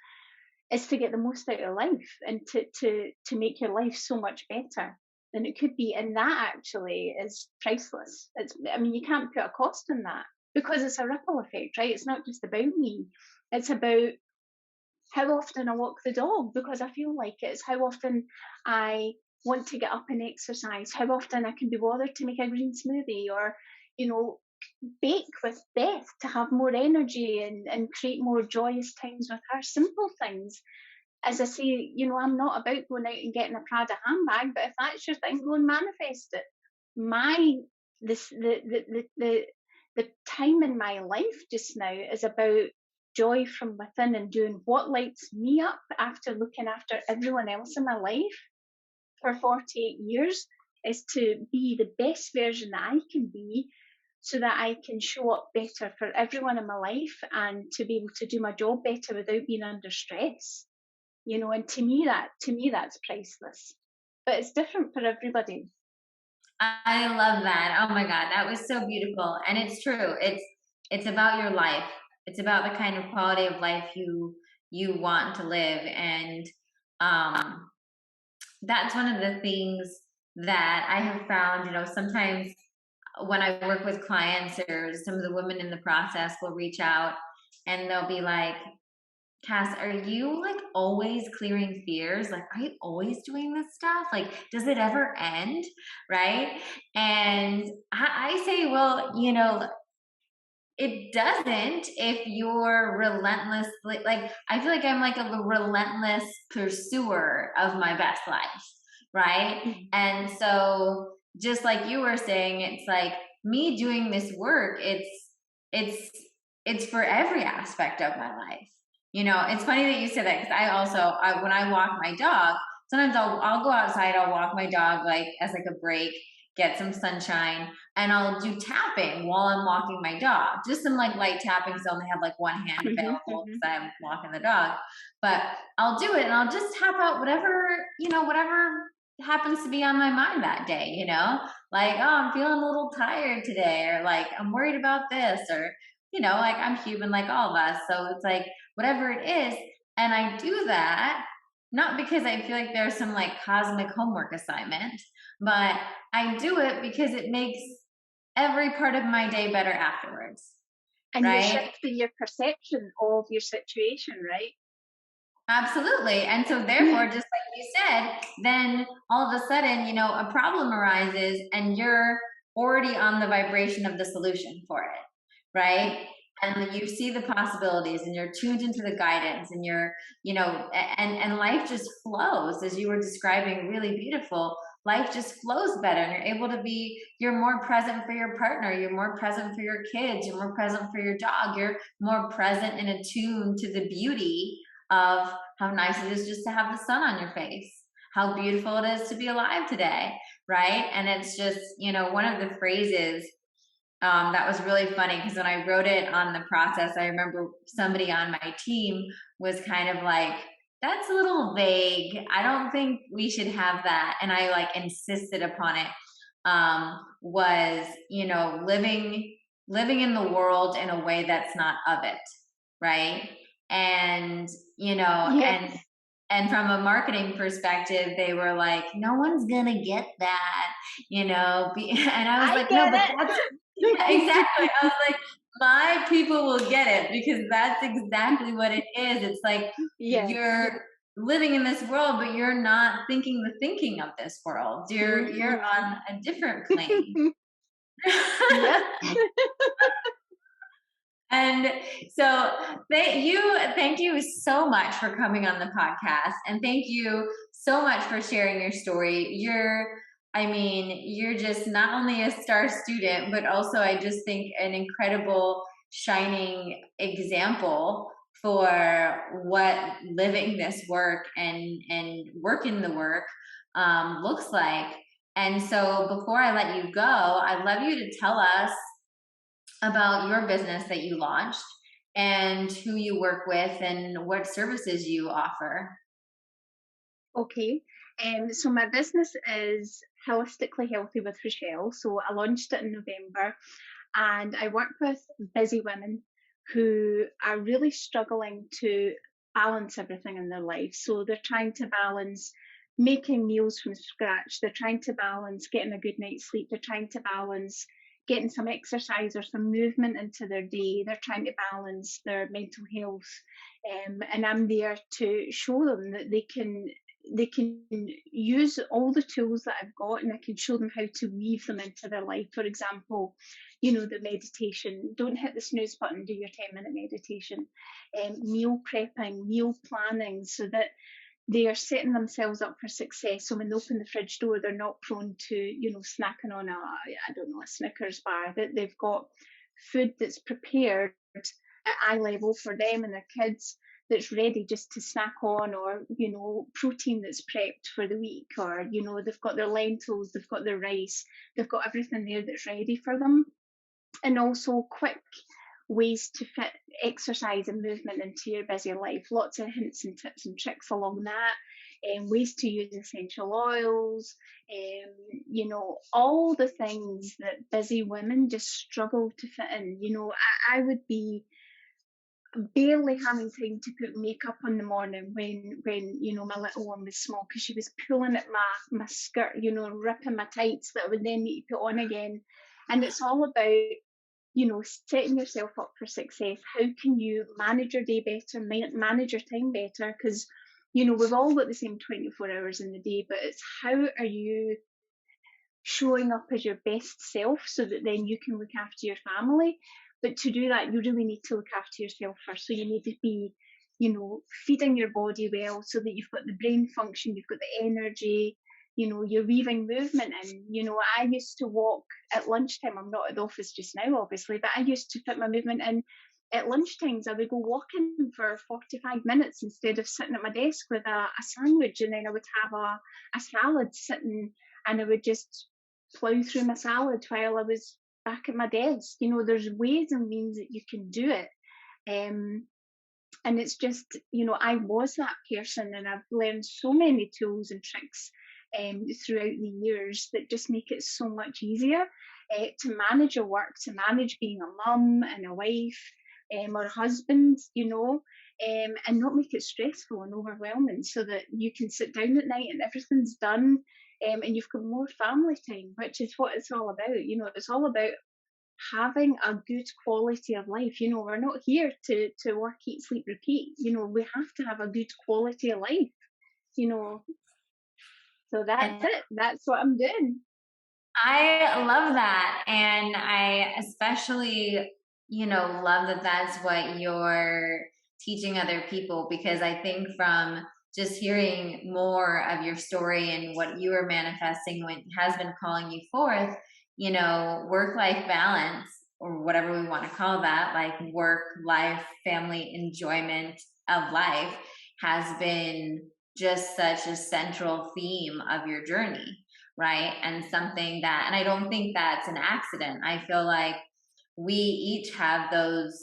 [SPEAKER 3] is to get the most out of life and to make your life so much better than it could be. And that actually is priceless. I mean, you can't put a cost on that because it's a ripple effect, right? It's not just about me. It's about how often I walk the dog because I feel like it. It's how often I want to get up and exercise, how often I can be bothered to make a green smoothie or, bake with Beth to have more energy and create more joyous times with her. Simple things. As I say, I'm not about going out and getting a Prada handbag, but if that's your thing, go and manifest it. The time in my life just now is about joy from within and doing what lights me up after looking after everyone else in my life for 48 years is to be the best version that I can be so that I can show up better for everyone in my life and to be able to do my job better without being under stress. And to me that's priceless. But it's different for everybody.
[SPEAKER 2] I love that. Oh my God, that was so beautiful. And it's true. It's about your life. It's about the kind of quality of life you want to live. And that's one of the things that I have found, sometimes when I work with clients or some of the women in the process will reach out and they'll be like, Cass, are you like always clearing fears? Like, are you always doing this stuff? Like, does it ever end? Right. And I say, well, it doesn't if you're relentless. Like I feel like I'm like a relentless pursuer of my best life. Right. And so just like you were saying, it's like me doing this work. It's for every aspect of my life. It's funny that you said that because when I walk my dog, sometimes I'll go outside, I'll walk my dog like as like a break, get some sunshine, and I'll do tapping while I'm walking my dog. Just some like light tapping because I only have like one hand available because I'm walking the dog. But I'll do it and I'll just tap out whatever happens to be on my mind that day, like, oh, I'm feeling a little tired today, or like I'm worried about this, or like I'm human like all of us. So it's like whatever it is. And I do that not because I feel like there's some like cosmic homework assignment, but I do it because it makes every part of my day better afterwards.
[SPEAKER 3] And
[SPEAKER 2] right?
[SPEAKER 3] you're shifting your perception of your situation, right?
[SPEAKER 2] Absolutely. And so therefore, just like you said, then all of a sudden, a problem arises and you're already on the vibration of the solution for it. Right. And you see the possibilities and you're tuned into the guidance and you're, and life just flows as you were describing, really beautiful. Life just flows better and you're able to you're more present for your partner. You're more present for your kids. You're more present for your dog. You're more present and attuned to the beauty of how nice it is just to have the sun on your face, how beautiful it is to be alive today. Right. And it's just, one of the phrases that was really funny because when I wrote it on the process, I remember somebody on my team was kind of like, that's a little vague. I don't think we should have that. And I like insisted upon it, was, living in the world in a way that's not of it. Right. And,
[SPEAKER 3] Yes.
[SPEAKER 2] and from a marketing perspective, they were like, no one's going to get that, and I was like, no, but that's exactly. I was like, my people will get it because that's exactly what it is. It's like you're living in this world, but you're not thinking the thinking of this world. You're on a different plane. And so thank you so much for coming on the podcast. And thank you so much for sharing your story. You're just not only a star student, but also I just think an incredible shining example for what living this work and working the work looks like. And so before I let you go, I'd love you to tell us about your business that you launched and who you work with and what services you offer.
[SPEAKER 3] Okay. So my business is Holistically Healthy with Rachelle. So I launched it in November and I work with busy women who are really struggling to balance everything in their life. So they're trying to balance making meals from scratch. They're trying to balance getting a good night's sleep. They're trying to balance getting some exercise or some movement into their day. They're trying to balance their mental health. And I'm there to show them that they can use all the tools that I've got, and I can show them how to weave them into their life. For example, the meditation. Don't hit the snooze button, do your 10-minute meditation. Meal prepping, meal planning, so that they are setting themselves up for success. So when they open the fridge door, they're not prone to, snacking on a Snickers bar, that they've got food that's prepared at eye level for them and their kids, that's ready just to snack on, or protein that's prepped for the week, or they've got their lentils, they've got their rice, they've got everything there that's ready for them. And also quick ways to fit exercise and movement into your busy life. Lots of hints and tips and tricks along that. Ways to use essential oils, all the things that busy women just struggle to fit in. I would be barely having time to put makeup on the morning when my little one was small, because she was pulling at my skirt, ripping my tights that I would then need to put on again. And it's all about setting yourself up for success. How can you manage your day better, manage your time better? Because we've all got the same 24 hours in the day, but it's how are you showing up as your best self, so that then you can look after your family. But to do that, you really need to look after yourself first. So you need to be feeding your body well, so that you've got the brain function, you've got the energy, you're weaving movement in. I used to walk at lunchtime. I'm not at the office just now, obviously, but I used to fit my movement in. At lunchtimes, I would go walking for 45 minutes instead of sitting at my desk with a sandwich, and then I would have a salad sitting, and I would just plough through my salad while I was back at my desk. There's ways and means that you can do it. And it's just, I was that person, and I've learned so many tools and tricks throughout the years that just make it so much easier to manage your work, to manage being a mum and a wife, or a husband, and not make it stressful and overwhelming, so that you can sit down at night and everything's done, and you've got more family time, which is what it's all about. It's all about having a good quality of life. We're not here to work, eat, sleep, repeat. We have to have a good quality of life, so that's it. That's what I'm doing.
[SPEAKER 2] I love that. And I especially, love that that's what you're teaching other people, because I think from just hearing more of your story and what you are manifesting, what has been calling you forth, work-life balance, or whatever we want to call that, like work, life, family, enjoyment of life, has been just such a central theme of your journey, right? And something that, and I don't think that's an accident. I feel like we each have those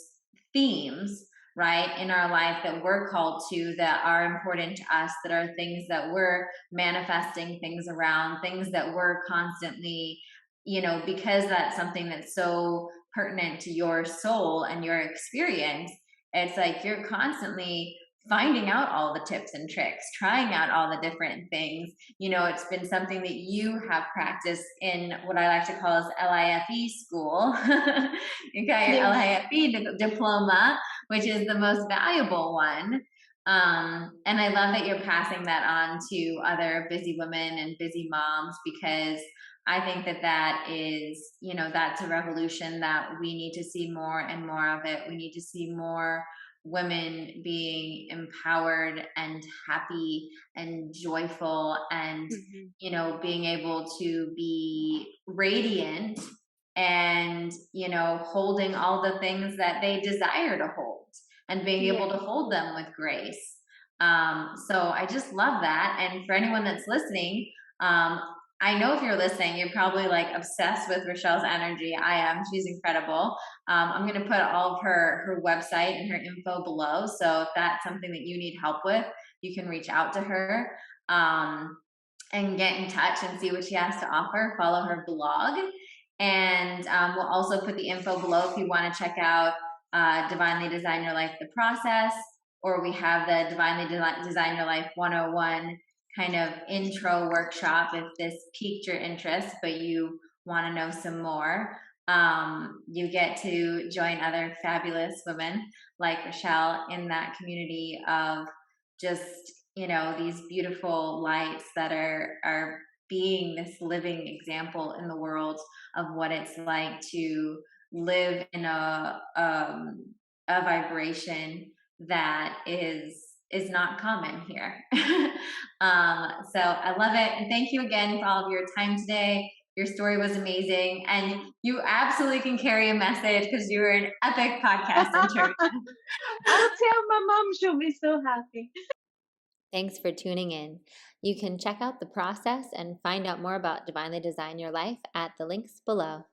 [SPEAKER 2] themes, right, in our life that we're called to, that are important to us, that are things that we're manifesting things around, things that we're constantly, because that's something that's so pertinent to your soul and your experience. It's like you're constantly finding out all the tips and tricks, trying out all the different things. It's been something that you have practiced in what I like to call as LIFE school. You got your LIFE diploma, which is the most valuable one. And I love that you're passing that on to other busy women and busy moms, because I think that is, that's a revolution that we need to see more and more of it. We need to see more women being empowered and happy and joyful, and being able to be radiant, and holding all the things that they desire to hold, and being able to hold them with grace. So I just love that. And for anyone that's listening, I know if you're listening, you're probably like obsessed with Rachelle's energy. I am. She's incredible. I'm going to put all of her website and her info below. So if that's something that you need help with, you can reach out to her and get in touch and see what she has to offer. Follow her blog. And we'll also put the info below if you want to check out Divinely Design Your Life, the process. or we have the Divinely Design Your Life 101 kind of intro workshop if this piqued your interest, but you want to know some more. You get to join other fabulous women like Rachelle in that community of just, these beautiful lights that are being this living example in the world of what it's like to live in a vibration that is not common here. So I love it, and thank you again for all of your time today. Your story was amazing, and you absolutely can carry a message because you were an epic podcast interview.
[SPEAKER 3] I'll tell my mom, she'll be so happy.
[SPEAKER 1] Thanks for tuning in. You can check out the process and find out more about Divinely Design Your Life at the links below.